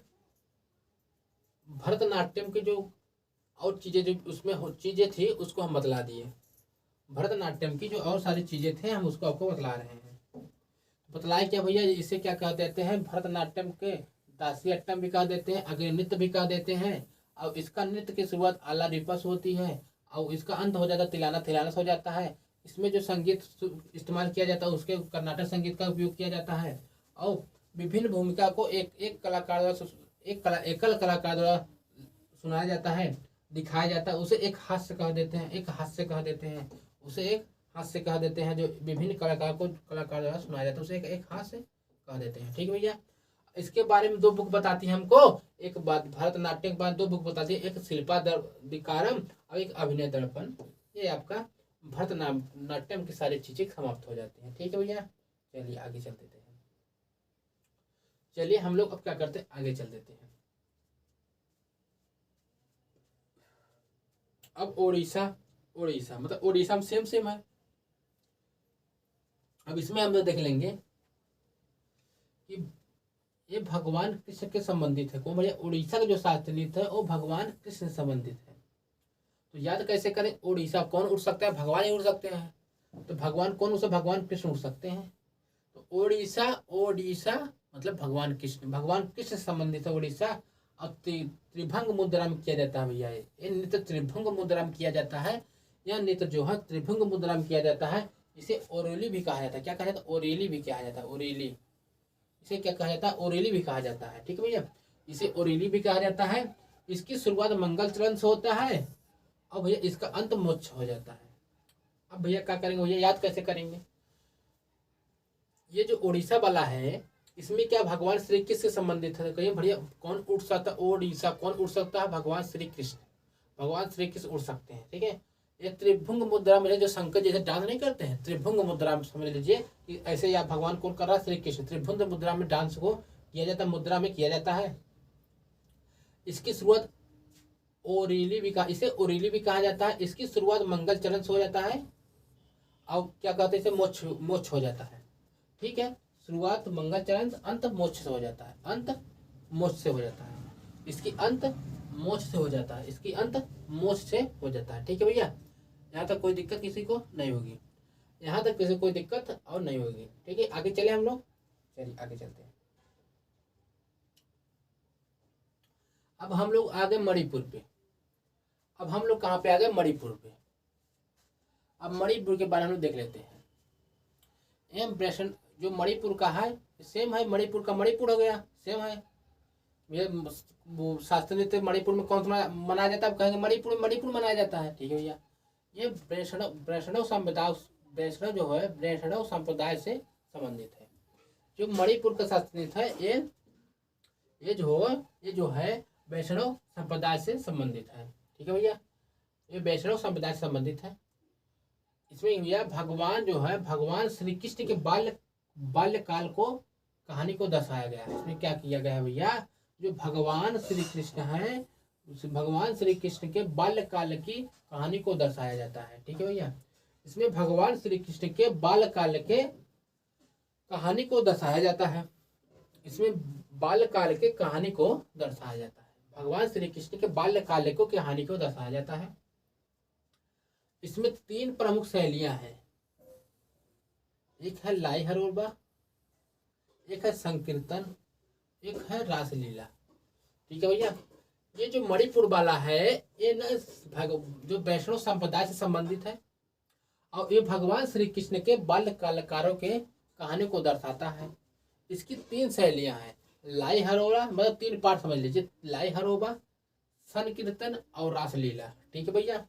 Speaker 1: भरतनाट्यम की जो और चीजें जो उसमें चीजें थी उसको हम बतला दिए। भरतनाट्यम की जो और सारी चीजें थे हम उसको आपको बतला रहे हैं। बतलाए क्या भैया, इसे क्या कह देते हैं, भरतनाट्यम के दासियाट्टम भी कह देते हैं, अग्नि नृत्य भी कह देते हैं। और इसका नृत्य की शुरुआत आला रिपस होती है और इसका अंत हो जाता है तिलाना थिलानस हो जाता है। इसमें जो संगीत इस्तेमाल किया जाता है उसके कर्नाटक संगीत का उपयोग किया जाता है। और विभिन्न भूमिका को एक कलाकार द्वारा एकल कलाकार द्वारा सुनाया जाता है, दिखाया जाता है। उसे एक हास्य कह देते हैं, एक हास्य कह देते हैं, उसे एक हास्य कह देते हैं। जो विभिन्न कलाकार द्वारा सुनाया जाता है उसे एक हास्य कह देते हैं। ठीक है भैया, इसके बारे में 2 बुक बताती है हमको, एक बात भरतनाट्यम के बाद 2 बुक बताती है, एक शिल्पाधिकारम और एक अभिनय दर्पण। ये आपका भरतनाट्यम की सारी चीजें समाप्त हो जाती हैं। ठीक है भैया, चलिए आगे चल देते हैं। चलिए हम लोग अब क्या करते हैं, आगे चल देते हैं। अब ओडिशा मतलब ओडिशा में सेम है। अब इसमें हम लोग देख लेंगे कि ये भगवान कृष्ण के संबंधित है। कौन भैया, उड़ीसा का जो शास्त्रीय नृत्य है वो भगवान कृष्ण से संबंधित है। तो याद कैसे करें, उड़ीसा कौन उड़ सकता है, भगवान ही उड़ सकते हैं। तो भगवान कौन उड़, भगवान कृष्ण उड़ सकते हैं। तो ओडिशा मतलब भगवान कृष्ण से संबंधित है उड़ीसा। अब त्रिभंग मुद्रा में किया जाता है भैया, ये नृत्य त्रिभंग मुद्रा में किया जाता है। यह नृत्य जो है त्रिभंग मुद्रा में किया जाता है। इसे ओरेली भी कहा जाता है। क्या कहा जाता है, ओरेली भी कहा जाता है, ओरेली। इसे क्या कहा जाता है, ओरेली भी कहा जाता है। ठीक है भैया, इसे ओरेली भी कहा जाता है। इसकी शुरुआत मंगल चरण से होता है और भैया इसका अंत मोक्ष हो जाता है। अब भैया क्या करेंगे भैया, याद कैसे करेंगे, ये जो उड़ीसा वाला है इसमें क्या भगवान श्री कृष्ण से संबंधित है। कहिए भैया कौन उड़ सकता है, ओडिशा कौन उड़ सकता है, भगवान श्री कृष्ण, भगवान श्री कृष्ण उड़ सकते हैं। ठीक है, ये त्रिभुंग मुद्रा में जो शंकर जैसे डांस नहीं करते हैं, त्रिभुंग मुद्रा में समझ लीजिए कि ऐसे या भगवान कौन कर रहा है, श्री कृष्ण। त्रिभुंग मुद्रा में डांस को किया जाता है, मुद्रा में किया जाता है। इसकी शुरुआत ओरीली भी कहा, इसे ओरीली भी कहा जाता है। इसकी शुरुआत मंगल चरण से हो जाता है और क्या कहते हैं इसे मोक्ष मोक्ष हो जाता है। ठीक है, शुरुआत मंगल चरण, अंत मोक्ष से हो जाता है, अंत मोक्ष से हो जाता है। इसकी अंत मोक्ष से हो जाता है, इसकी अंत मोक्ष से हो जाता है। ठीक है भैया, यहाँ तक कोई दिक्कत किसी को नहीं होगी, यहाँ तक किसी को कोई दिक्कत और नहीं होगी। ठीक है, आगे चले हम लोग, चलिए आगे चलते हैं। अब हम लोग आ गए मणिपुर पे। अब हम लोग कहाँ पे आ गए? मणिपुर पे। अब मणिपुर के बारे में हम लोग देख लेते हैं। एम ब्रेशन जो मणिपुर का है सेम है, मणिपुर का मणिपुर हो गया, सेम है। ये शास्त्रीय नृत्य मणिपुर में कौन सा मनाया जाता है? कहेंगे मणिपुर में मणिपुर मनाया जाता है। ठीक है भैया, ये वैष्णव संप्रदाय, वैष्णव जो है वैष्णव संप्रदाय से संबंधित है। जो मणिपुर का शास्त्रीय नृत्य है ये जो है वैष्णव संप्रदाय से संबंधित है। ठीक है भैया, ये वैष्णव संप्रदाय से संबंधित है। इसमें भैया भगवान जो है भगवान श्री कृष्ण के बाल्यकाल को कहानी को दर्शाया गया है। इसमें क्या किया गया है भैया? जो भगवान श्री कृष्ण है, भगवान श्री कृष्ण के बाल्यकाल की कहानी को दर्शाया जाता है। ठीक है भैया, इसमें भगवान श्री कृष्ण के बाल्यकाल के कहानी को दर्शाया जाता है। इसमें बाल्यकाल के कहानी को दर्शाया जाता है, भगवान श्री कृष्ण के बाल्यकाल को कहानी को दर्शाया जाता है। इसमें 3 प्रमुख शैलियां हैं, एक है लाई हरोबा, एक है संकीर्तन, एक है रासलीला। ठीक है भैया, ये जो मणिपुर वाला है ये न जो वैष्णव संप्रदाय से संबंधित है और ये भगवान श्री कृष्ण के बाल्यकालकारों के कहानी को दर्शाता है। इसकी 3 शैलियां हैं, लाई हरोबा, मतलब 3 पार्ट समझ लीजिए, लाई हरोबा, संकीर्तन और रासलीला। ठीक है भैया,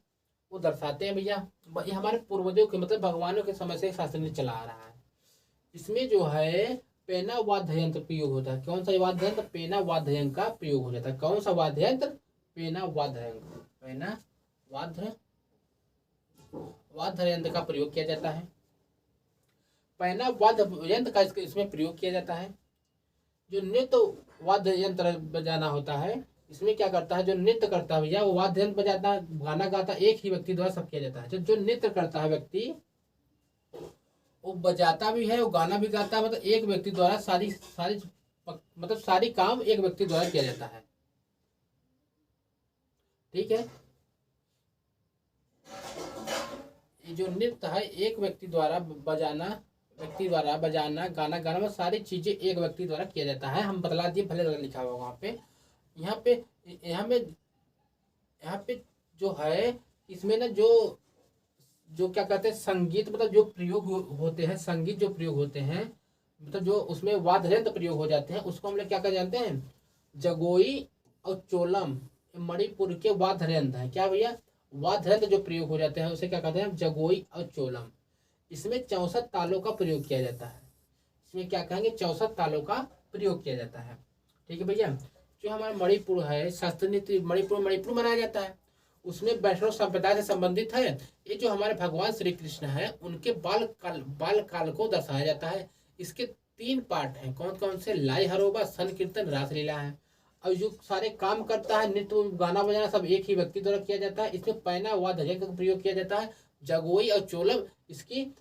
Speaker 1: वो दर्शाते हैं भैया, ये हमारे पूर्वजों के मतलब भगवानों के समय से शास्त्र में चला आ रहा है। इसमें जो है पेना वाद्य यंत्र प्रयोग होता है। कौन सा वाद्य यंत्र? पेना वाद्य यंत्र का प्रयोग हो जाता है। कौन सा वाद्य यंत्र? पेना वाद्य यंत्र, पेना वाद्य यंत्र का प्रयोग किया जाता है। पेना वाद्य यंत्र का इसमें प्रयोग किया जाता है। जो नृत्य वाद्य यंत्र बजाना होता है, इसमें क्या करता है? जो नृत्य करता है भैया वो वाद्य यंत्र बजाता है, गाना गाता एक ही व्यक्ति द्वारा सब किया जाता है। जो नृत्य करता है व्यक्ति वो बजाता भी है, वो गाना भी गाता है, मतलब एक व्यक्ति द्वारा सारी काम एक व्यक्ति द्वारा किया जाता है। ठीक है, ये जो नृत्य है एक व्यक्ति द्वारा बजाना, गाना गाना में सारी चीजें एक व्यक्ति द्वारा किया जाता है। हम बतला दिए, भले गलत लिखा हुआ वहां पे। यहाँ पे जो है इसमें ना जो क्या कहते हैं संगीत, मतलब जो प्रयोग होते हैं, संगीत जो प्रयोग होते हैं, मतलब जो उसमें वाद्य यंत्र प्रयोग हो जाते हैं, उसको हम लोग क्या कर जानते हैं? जगोई और चोलम मणिपुर के वाद्य यंत्र है। क्या भैया? वाद्य यंत्र जो प्रयोग हो जाते हैं उसे क्या कहते हैं? जगोई और चोलम। इसमें 64 तालों का प्रयोग किया जाता है। इसमें क्या कहेंगे? 64 तालों का प्रयोग किया जाता है। ठीक है भैया, जो हमारा मणिपुर है शास्त्रीय नृत्य मणिपुर मनाया जाता है, उसमें वैष्णव संप्रदाय से संबंधित है। ये जो हमारे भगवान श्री कृष्ण है उनके बाल काल को दर्शाया जाता है। इसके 3 पार्ट हैं, कौन कौन से? लाई हरोबा, संकीर्तन, रासलीला है। और जो सारे काम करता है, नृत्य गाना बजाना सब एक ही व्यक्ति द्वारा किया जाता है। इसमें पैना वाद्य यंत्र का प्रयोग किया जाता है। जगोई और चोलम, इसकी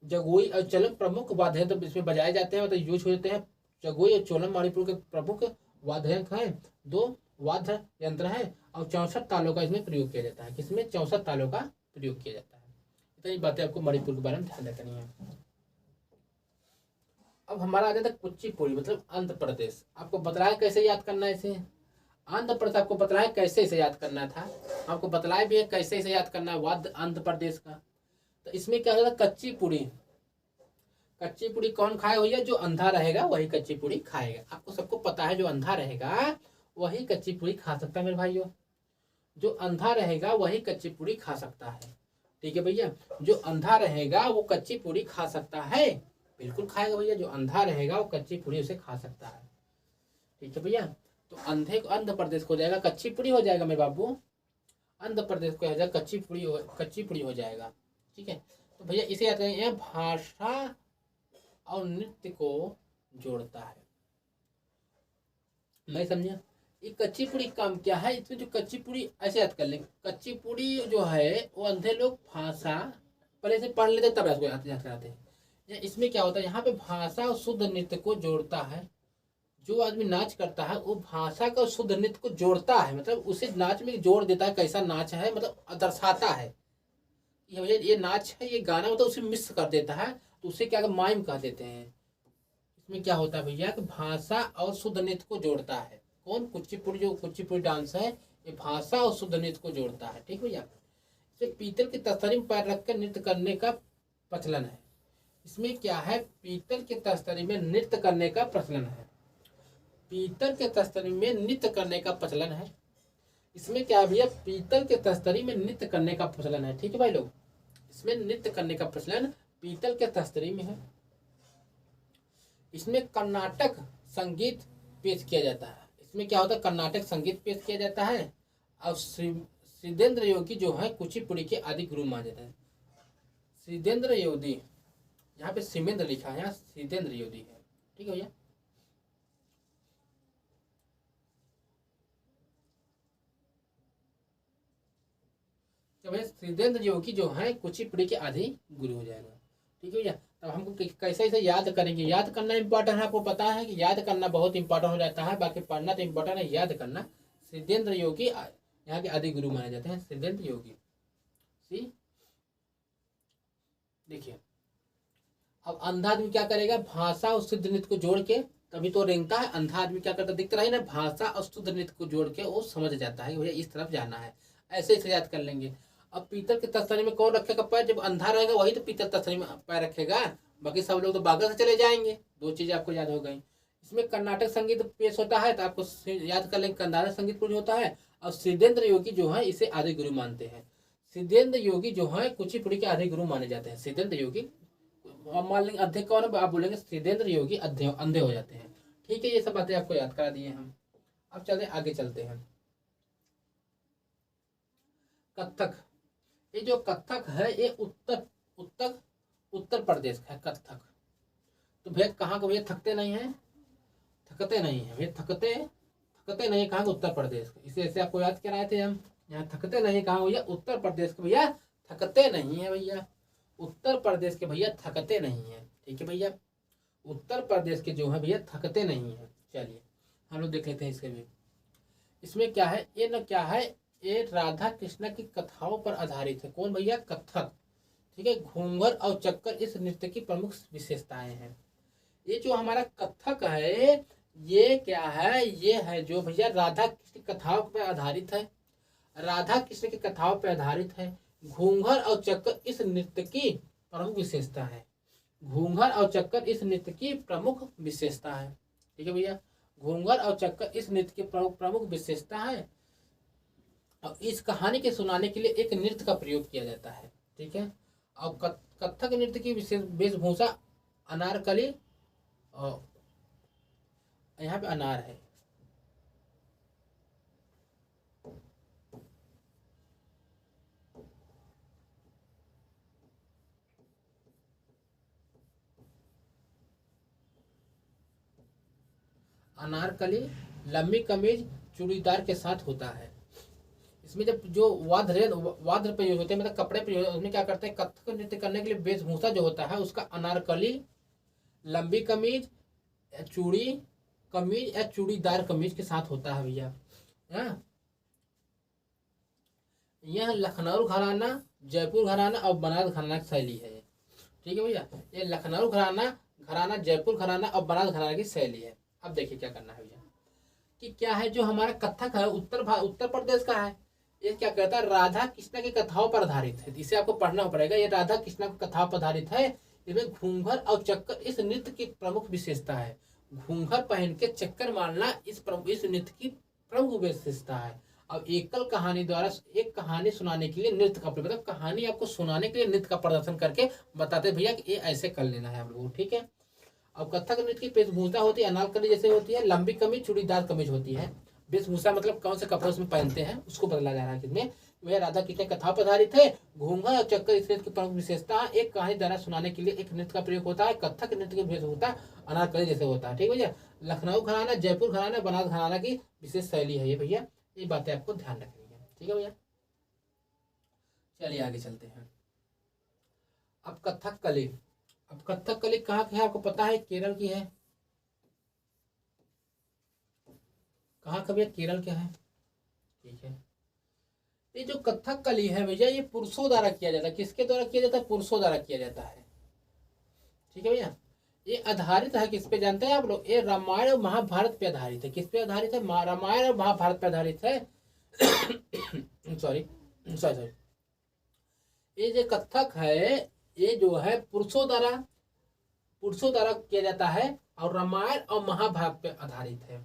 Speaker 1: जगोई और चोलम प्रमुख वाद्य यंत्र इसमें बजाए जाते हैं, मतलब यूज होते हैं। जगोई और चोलम मणिपुर के प्रमुख वाद्य यंत्र है, 2 वाद्य यंत्र है और 64 तालों का इसमें प्रयोग किया जाता है। किसमें? 64 तालों का प्रयोग किया जाता है। इतनी बातें आपको मणिपुर के बारे में ध्यान रखनी है। अब हमारा आ जाता है कुचिपुड़ी, मतलब आंध्र प्रदेश। आपको बतलाया कैसे याद करना है इसे। आंध्र प्रदेश आपको बतलाया कैसे इसे याद करना था, आपको बतलाया भी है कैसे इसे याद करना है वाद्य आंध्र प्रदेश का। तो इसमें क्या होता है? कच्ची पूड़ी कौन खाए भैया? जो अंधा रहेगा वही कच्ची पूड़ी खाएगा। आपको सबको पता है जो अंधा रहेगा वही कच्ची पूड़ी खा सकता है मेरे भाइयों। जो अंधा रहेगा वही कच्ची पूड़ी खा सकता है। ठीक है भैया, जो अंधा रहेगा वो कच्ची पूड़ी खा सकता है, बिल्कुल खाएगा भैया। जो अंधा रहेगा वो कच्ची पूड़ी उसे खा सकता है। ठीक है भैया, तो अंधे को आंध्र प्रदेश को हो जाएगा कच्ची पूड़ी हो जाएगा मेरे बाबू। आंध्र प्रदेश को हो जाएगा कच्ची पूड़ी हो जाएगा। ठीक है, तो भैया इसे याद करेंगे, भाषा और नृत्य को जोड़ता है। नहीं समझे? ये कच्ची पूड़ी काम क्या है, इसमें जो कच्ची पूड़ी ऐसे याद कर लेंगे, कच्ची पूड़ी जो है वो अंधे लोग भाषा पहले से पढ़ लेते तब इसको याद कराते हैं। इसमें क्या होता है, यहाँ पे भाषा और शुद्ध नृत्य को जोड़ता है। जो आदमी नाच करता है वो भाषा का शुद्ध नृत्य को जोड़ता है, मतलब उसे नाच में जोड़ देता है, कैसा नाच है मतलब दर्शाता है ये नाच है, ये गाना मतलब उसे मिक्स कर देता है, तो उसे क्या माइम कह देते हैं। इसमें क्या होता है भैया कि भाषा और शुद्ध नृत्य को जोड़ता है। कौन? कुचिपुड़ी, जो कुचिपुड़ी डांस है ये भाषा और शुद्ध नृत्य को जोड़ता है। ठीक भैया। इसे पीतल की तस्तरी में पैर रखकर नृत्य करने का प्रचलन है। इसमें क्या है, पीतल के तस्तरी में नृत्य करने का प्रचलन है। पीतल के तस्तरी में नृत्य करने का प्रचलन है। इसमें क्या है भैया, पीतल के तस्तरी में नृत्य करने का प्रचलन है। ठीक है भाई लोग, इसमें नृत्य करने का प्रचलन पीतल के तस्तरी में है। इसमें कर्नाटक संगीत पेश किया जाता है। इसमें क्या होता है, कर्नाटक संगीत पेश किया जाता है। और श्रीदेंद्र योगी जो है कुचिपुड़ी के आदि गुरु माने जाते हैं। श्रीदेंद्र योगी, यहाँ पे सिमेंद्र लिखा है, यहाँ श्रीदेंद्र योगी है। ठीक है भैया। तो भैया श्रीदेंद्र योगी जो है कुचिपुड़ी के आदि गुरु हो जाएगा। ठीक है भैया। तब हमको कैसे ऐसे याद करेंगे, याद करना इंपॉर्टेंट है, आपको पता है कि याद करना बहुत इंपॉर्टेंट हो जाता है, बाकी पढ़ना तो इंपॉर्टेंट है, याद करना। श्रीदेंद्र योगी यहाँ के आदि गुरु माने जाते हैं, श्रीदेंद्र योगी। देखिए अब अंधा आदमी क्या करेगा, भाषा और शुद्ध नृत्य को जोड़ के, तभी तो रेंगता है। अंधा आदमी क्या करता दिखता रही ना, भाषा और शुद्ध नृत्य को जोड़ के वो समझ जाता है भैया इस तरफ जाना है, ऐसे ऐसे याद कर लेंगे। अब पीतल के तस्तरी में कौन रखेगा पैर, जब अंधा रहेगा वही तो पीतल तस्तरी में पैर रखेगा, बाकी सब लोग तो बागल से चले जाएंगे। दो चीजें आपको याद हो गई। इसमें कर्नाटक संगीत पेश होता है, तो आपको याद कर लेंगे कर्नाटक संगीत पेश होता है। और श्रीदेंद्र योगी जो है इसे आदि गुरु मानते हैं। श्रीदेंद्र योगी जो है कुचिपुड़ी के आदि गुरु माने जाते हैं। श्रीदेंद्र योगी, मान लेंगे अध्यक्ष कौन है, आप बोलेंगे श्रीदेंद्र योगी अंधे हो जाते हैं। ठीक है, ये सब बातें आपको याद करा दिए हम। अब चलते आगे चलते हैं। कथक, ये जो कथक है ये उत्तर प्रदेश का है कथक। तो भैया कहाँ का भैया, थकते नहीं है, थकते नहीं है भैया, थकते नहीं कहाँ, उत्तर प्रदेश का। इसे ऐसे आपको याद कराए थे हम। यहाँ थकते नहीं कहाँ भैया, उत्तर प्रदेश के भैया थकते नहीं है भैया, उत्तर प्रदेश के भैया थकते नहीं है। ठीक है भैया, उत्तर प्रदेश के जो है भैया थकते नहीं है। चलिए हम लोग देख लेते हैं इसके भी। इसमें क्या है, ये न क्या है, ये राधा कृष्ण की कथाओं पर आधारित है। कौन भैया, कथक। ठीक है, घूंघर और चक्कर इस नृत्य की प्रमुख विशेषताएं हैं। ये जो हमारा कथक है ये क्या है, ये है जो भैया राधा कृष्ण की कथाओं पर आधारित है। राधा कृष्ण की कथाओं पर आधारित है। घूंघर और चक्कर इस नृत्य की प्रमुख विशेषता है। घूंघर और चक्कर इस नृत्य की प्रमुख विशेषता है। ठीक है भैया, घूंघर और चक्कर इस नृत्य की प्रमुख विशेषता है। और इस कहानी के सुनाने के लिए एक नृत्य का प्रयोग किया जाता है। ठीक है, और कथक नृत्य की विशेष वेशभूषा अनारकली, और यहाँ पे अनार है, अनारकली लंबी कमीज चूड़ीदार के साथ होता है। इसमें जब जो वाद्य प्रयोग होते हैं, मतलब कपड़े प्रयोग, उसमें क्या करते हैं, कथक नृत्य करने के लिए वेशभूषा जो होता है उसका अनारकली, लंबी कमीज, चूड़ी कमीज या चूड़ीदार कमीज के साथ होता है भैया। यह लखनऊ घराना, जयपुर घराना और बनारस घराना की शैली है। ठीक है भैया, ये लखनऊ घराना, जयपुर घराना और बनारस घराना की शैली है। अब देखिए क्या करना है भैया, कि क्या है जो हमारा कथक है उत्तर प्रदेश का है। ये क्या कहता है, राधा कृष्ण की कथाओं पर आधारित है। इसे आपको पढ़ना पड़ेगा। ये राधा कृष्ण की कथाओं पर आधारित है। इसमें घूंघर और चक्कर इस नृत्य की प्रमुख विशेषता है। घूंघर पहन के चक्कर मारना इस नृत्य की प्रमुख विशेषता है। अब एकल कहानी द्वारा एक कहानी सुनाने के लिए नृत्य का, मतलब कहानी आपको सुनाने के लिए नृत्य का प्रदर्शन करके बताते भैया कि ये ऐसे कर लेना है हम लोगों को। ठीक है, अब कथक नृत्य की वेशभूषा होती है अनारकली जैसे होती है, लंबी कमीज चूड़ीदार कमीज होती है। वेशभूषा मतलब कौन से कपड़े उसमें पहनते हैं उसको बदला जा रहा है किसमें। वह राधा कृष्ण कथा पधारित है। घूंघट और चक्कर इस नृत्य की प्रमुख विशेषता है। एक कहानी द्वारा सुनाने के लिए एक नृत्य का प्रयोग होता है। कथक नृत्य की वेशभूषा अनारकली जैसे होता है। ठीक है भैया। लखनऊ घराना, जयपुर घराना, बनारस घराना की विशेष शैली है ये भैया। ये बातें आपको ध्यान रखनी है। ठीक है भैया। चलिए आगे चलते हैं। अब कथक कली। अब कथक कली कहाँ की है आपको पता है? केरल की है। कहाँ का भैया? केरल क्या है। ठीक है। ये जो कथक कली है भैया ये पुरुषों द्वारा किया जाता है। किसके द्वारा किया जाता है? पुरुषों द्वारा किया जाता है। ठीक है भैया। ये आधारित है किस पे जानते हैं आप लोग? ये रामायण और महाभारत पे आधारित है। किस पे आधारित है? रामायण और महाभारत पे आधारित है। Sorry sorry. ये जो कथक है ये जो है पुरुषों द्वारा किया जाता है और रामायण और महाभारत पे आधारित है।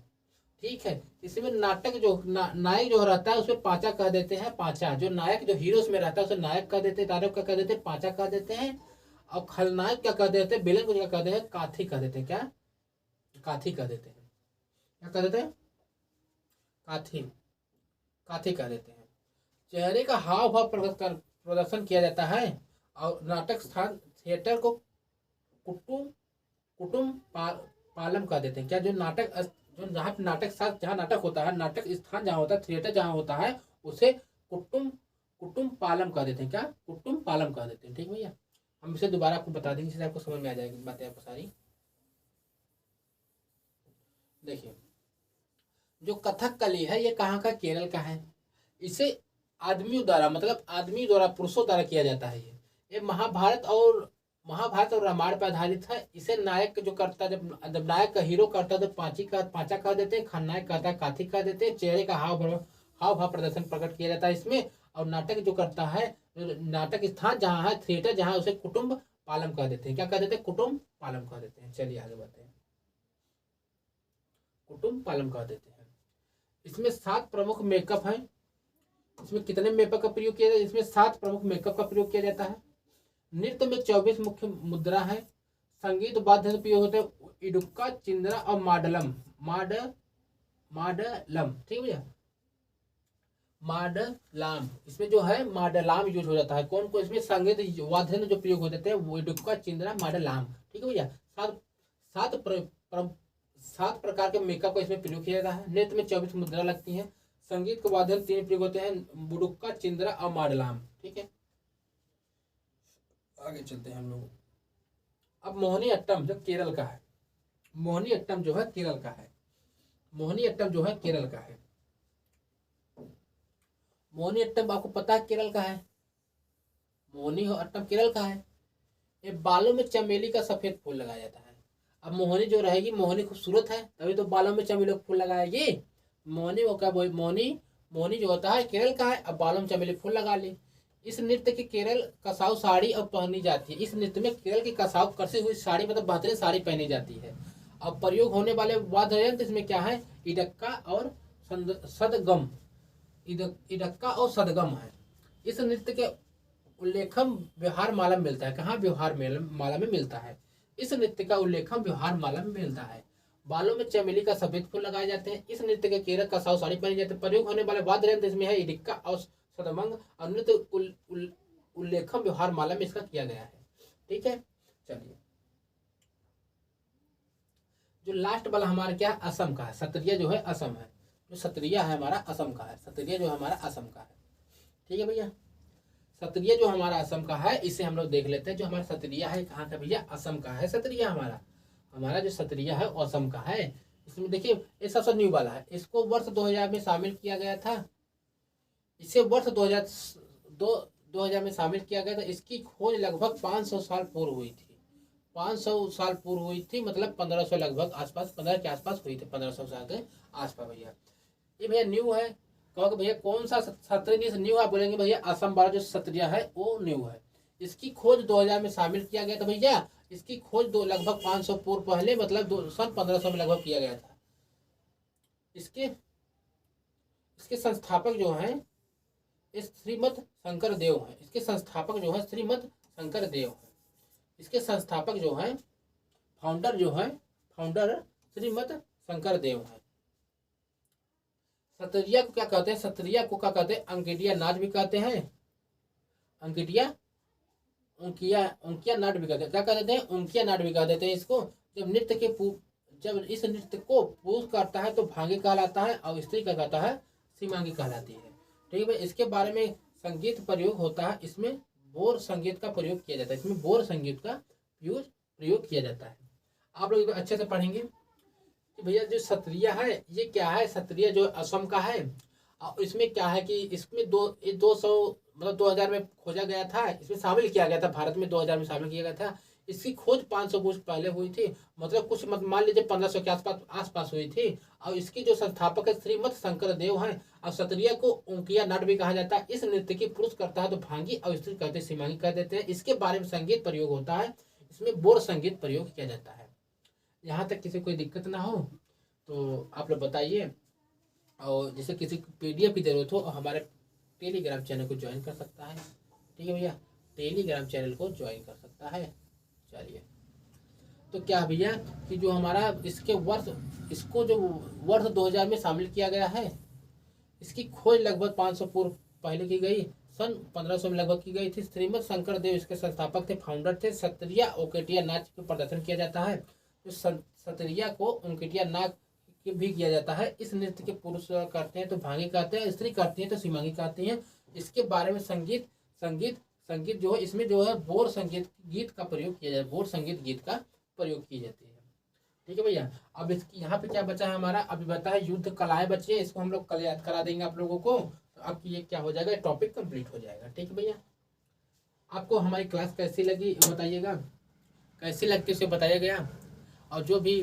Speaker 1: ठीक है। इसमें नाटक जो नायक जो रहता है उसमें पांचा कह देते हैं। पांचा जो नायक जो हीरो में रहता है उसे नायक कह देते हैं, नायक का कह देते हैं, पांचा कह देते हैं। और खलनायक क्या कह देते हैं? विलन को क्या कह देते हैं? काथी कह देते हैं। क्या? काथी कह देते हैं। क्या कह देते हैं? काथी। काथी कह देते हैं। चेहरे का हाव भाव प्रदर्शन किया जाता है और नाटक स्थान थिएटर को कुटुम कुटुम पालम कह देते हैं। क्या? जो नाटक जो जहाँ पे नाटक साथ जहाँ नाटक होता है, नाटक स्थान जहाँ होता है, थिएटर जहाँ होता है उसे कुटुम कुटुम पालम कह देते हैं। क्या? कुटुम पालम कह देते हैं। ठीक भैया। हम इसे दोबारा आपको बता देंगे जिससे आपको समझ में आ जाएगी बातें आपको सारी। देखिए जो कथक कली है ये कहाँ का? केरल का है। इसे आदमियों द्वारा मतलब आदमी द्वारा पुरुषों द्वारा किया जाता है। ये महाभारत और रामायण पर आधारित है। इसे नायक जो करता है जब नायक का हीरो करता है तो पांचा कह देते हैं। खलनायक कहता है काथी कह देते हैं। चेहरे का हाव भाव प्रदर्शन प्रकट किया जाता है इसमें। और नाटक जो करता है नाटक स्थान जहाँ है, थिएटर जहाँ, उसे कुटुम्ब पालम कह देते हैं। क्या कह देते हैं? कुटुम्ब पालम कह देते हैं। चलिए आगे बढ़ते हैं। कुटुम्ब पालम कह देते हैं। इसमें 7 प्रमुख मेकअप हैं। इसमें कितने मेकअप का प्रयोग किया जाता है? इसमें 7 प्रमुख मेकअप का प्रयोग किया जाता है। नृत्य में 24 मुख्य मुद्रा है। संगीत वाद्य यंत्र प्रयोग होते हैं इडुक्का, चिंद्रा और माडलम। माडलम। ठीक है भैया। माडलाम इसमें जो है माडलाम यूज हो जाता है। कौन को? इसमें संगीत वाद्य यंत्र जो प्रयोग हो जाते हैं वो इडुक्का, चिंद्रा, माडलाम। ठीक है भैया। सात सात प्रकार के मेकअप का इसमें प्रयोग किया जाता है। नृत्य में 24 मुद्रा लगती हैं। संगीत के वाद्य 3 प्रयोग होते हैं बुडुक्का, चिंद्रा और माडलाम। ठीक है। आगे चलते हैं हम लोग। अब मोहिनी अट्टम जो केरल का है। मोहिनी अट्टम जो है केरल का है। मोहिनी अट्टम जो है केरल का है। मोहिनी अट्टम आपको पता है केरल का है। मोहिनी अट्टम केरल का है। ये बालों में चमेली का सफेद फूल लगाया जाता है। अब मोहिनी जो रहेगी, मोहिनी खूबसूरत है तभी तो बालों में चमेली का फूल लगाएगी। मोहिनी वो क्या बोल मोहिनी जो होता है केरल का है। अब बालों में चमेली फूल लगा ली। इस नृत्य की केरल कसाऊ साड़ी अब पहनी जाती है। इस नृत्य में केरल की कसाऊ कसी हुई साड़ी मतलब बेहतरीन साड़ी पहनी जाती है। अब प्रयोग होने वाले वाद्य यंत्र इसमें क्या है? इडक्का और सदगम। इडक्का और सदगम है। इस नृत्य के उल्लेखम व्यवहार माला में मिलता है। कहाँ? व्यवहार माला में मिलता है। इस नृत्य का उल्लेखम व्यवहार माला में मिलता है। बालों में चमेली का सफेद फूल लगाए जाते हैं। इस नृत्य के केरल कसाऊ साड़ी पहनी जाती है। प्रयोग होने वाले वाद्य यंत्र इसमें है इडक्का और सदमंग। और नृत्य उल्लेखम व्यवहार माला में इसका किया गया है। ठीक है। चलिए जो लास्ट वाला हमारा क्या? असम का है। सत्रिया जो है असम है। जो सत्रिया है हमारा असम का है। सत्रिया जो हमारा असम का है। ठीक है भैया। सत्रिया जो हमारा असम का है इसे हम लोग देख लेते हैं। जो हमारा सत्रिया है कहाँ का भैया? असम का है सत्रिया हमारा। हमारा जो सत्रिया है वो असम का है। इसमें देखिए ये सबसे न्यू वाला है। इसको वर्ष 2000 में शामिल किया गया था। इसे वर्ष 2000 में शामिल किया गया था। इसकी खोज लगभग 500 साल पूर्व हुई थी। 500 साल पूर्व हुई थी मतलब 1500 लगभग आसपास, 15 के आसपास हुई थी। 1500 साल के आसपास भैया। ये भैया न्यू है। कहोगे भैया कौन सा सत्रिया न्यू है? बोलेंगे भैया असम वाला जो सत्रिया है वो न्यू है। इसकी खोज 2000 में शामिल किया गया था भैया। इसकी खोज लगभग 500 पूर्व पहले मतलब सन 1500 में लगभग किया गया था। इसके संस्थापक जो हैं श्रीमद शंकर देव हैं। इसके संस्थापक जो है श्रीमद शंकर देव हैं। इसके संस्थापक जो हैं फाउंडर श्रीमद शंकर देव हैं। सतरिया को क्या कहते हैं, सतरिया को क्या कहते हैं, अंगिटिया नाच भी कहते हैं, अंगिटिया उनकिया उनकिया नाट भी कहते हैं, क्या कह देते हैं, उनकिया नाट भी कह देते हैं इसको। जब इस नृत्य को पुरुष करता है तो भांगी कहलाता है, और स्त्री का कहता है सीमांगी कहलाती है। ठीक है भाई, इसके बारे में संगीत प्रयोग होता है, इसमें बोर संगीत का प्रयोग किया जाता है, इसमें बोर संगीत का प्रयोग किया जाता है। आप लोग अच्छे से पढ़ेंगे कि भैया जो सत्रिया है ये क्या है, सत्रिया जो असम का है, और इसमें क्या है कि इसमें 200 मतलब 2000 में खोजा गया था, इसमें शामिल किया गया था, भारत में 2000 में शामिल किया गया था। इसकी खोज 500 वर्ष पहले हुई थी, मतलब कुछ मान लीजिए 1500 के आसपास हुई थी। और इसकी जो संस्थापक है श्रीमद शंकर देव हैं। और सत्रिया को उनकिया नाट भी कहा जाता है। इस नृत्य की पुरुष करता है तो भांगी और स्त्री कहते सीमांगी कह देते हैं। इसके बारे में संगीत प्रयोग होता है, इसमें बोर संगीत प्रयोग किया जाता है। यहाँ तक किसी कोई दिक्कत ना हो तो आप लोग बताइए। और जैसे किसी को PDF की जरूरत हो हमारे टेलीग्राम चैनल को ज्वाइन कर सकता है। ठीक है भैया, टेलीग्राम चैनल को ज्वाइन कर सकता है। चलिए, तो क्या भैया कि जो हमारा इसको जो वर्ष 2000 में शामिल किया गया है, इसकी खोज लगभग 500 पूर्व पहले की गई, सन 1500 में लगभग की गई थी। श्रीमद शंकर देव इसके संस्थापक थे, फाउंडर थे। सत्रिया ओकेटिया नाच के प्रदर्शन किया जाता है। तो सत्रिया को ओकेटिया नाच भी किया जाता है। इस नृत्य के पुरुष करते हैं तो भांगी कहते हैं, स्त्री करती है तो सीमांगी कहती हैं। इसके बारे में संगीत जो है, इसमें जो है बोर संगीत गीत का प्रयोग किया जाता है, बोर संगीत गीत का प्रयोग की जाती है। ठीक है भैया, अब इसकी यहाँ पे क्या बचा है हमारा, अभी बता है युद्ध कलाएं बची है, इसको हम लोग कल याद करा देंगे आप लोगों को। तो अब ये क्या हो जाएगा, टॉपिक कंप्लीट हो जाएगा। ठीक है भैया, आपको हमारी क्लास कैसी लगी बताइएगा, कैसी लगती है उसे बताइए गया। और जो भी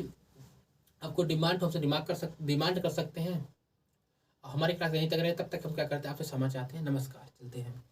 Speaker 1: आपको डिमांड हमसे डिमांड कर सकते हैं। हमारी क्लास यहीं तक रहे, तब तक हम क्या करते हैं आपसे समझ आते हैं। नमस्कार, चलते हैं।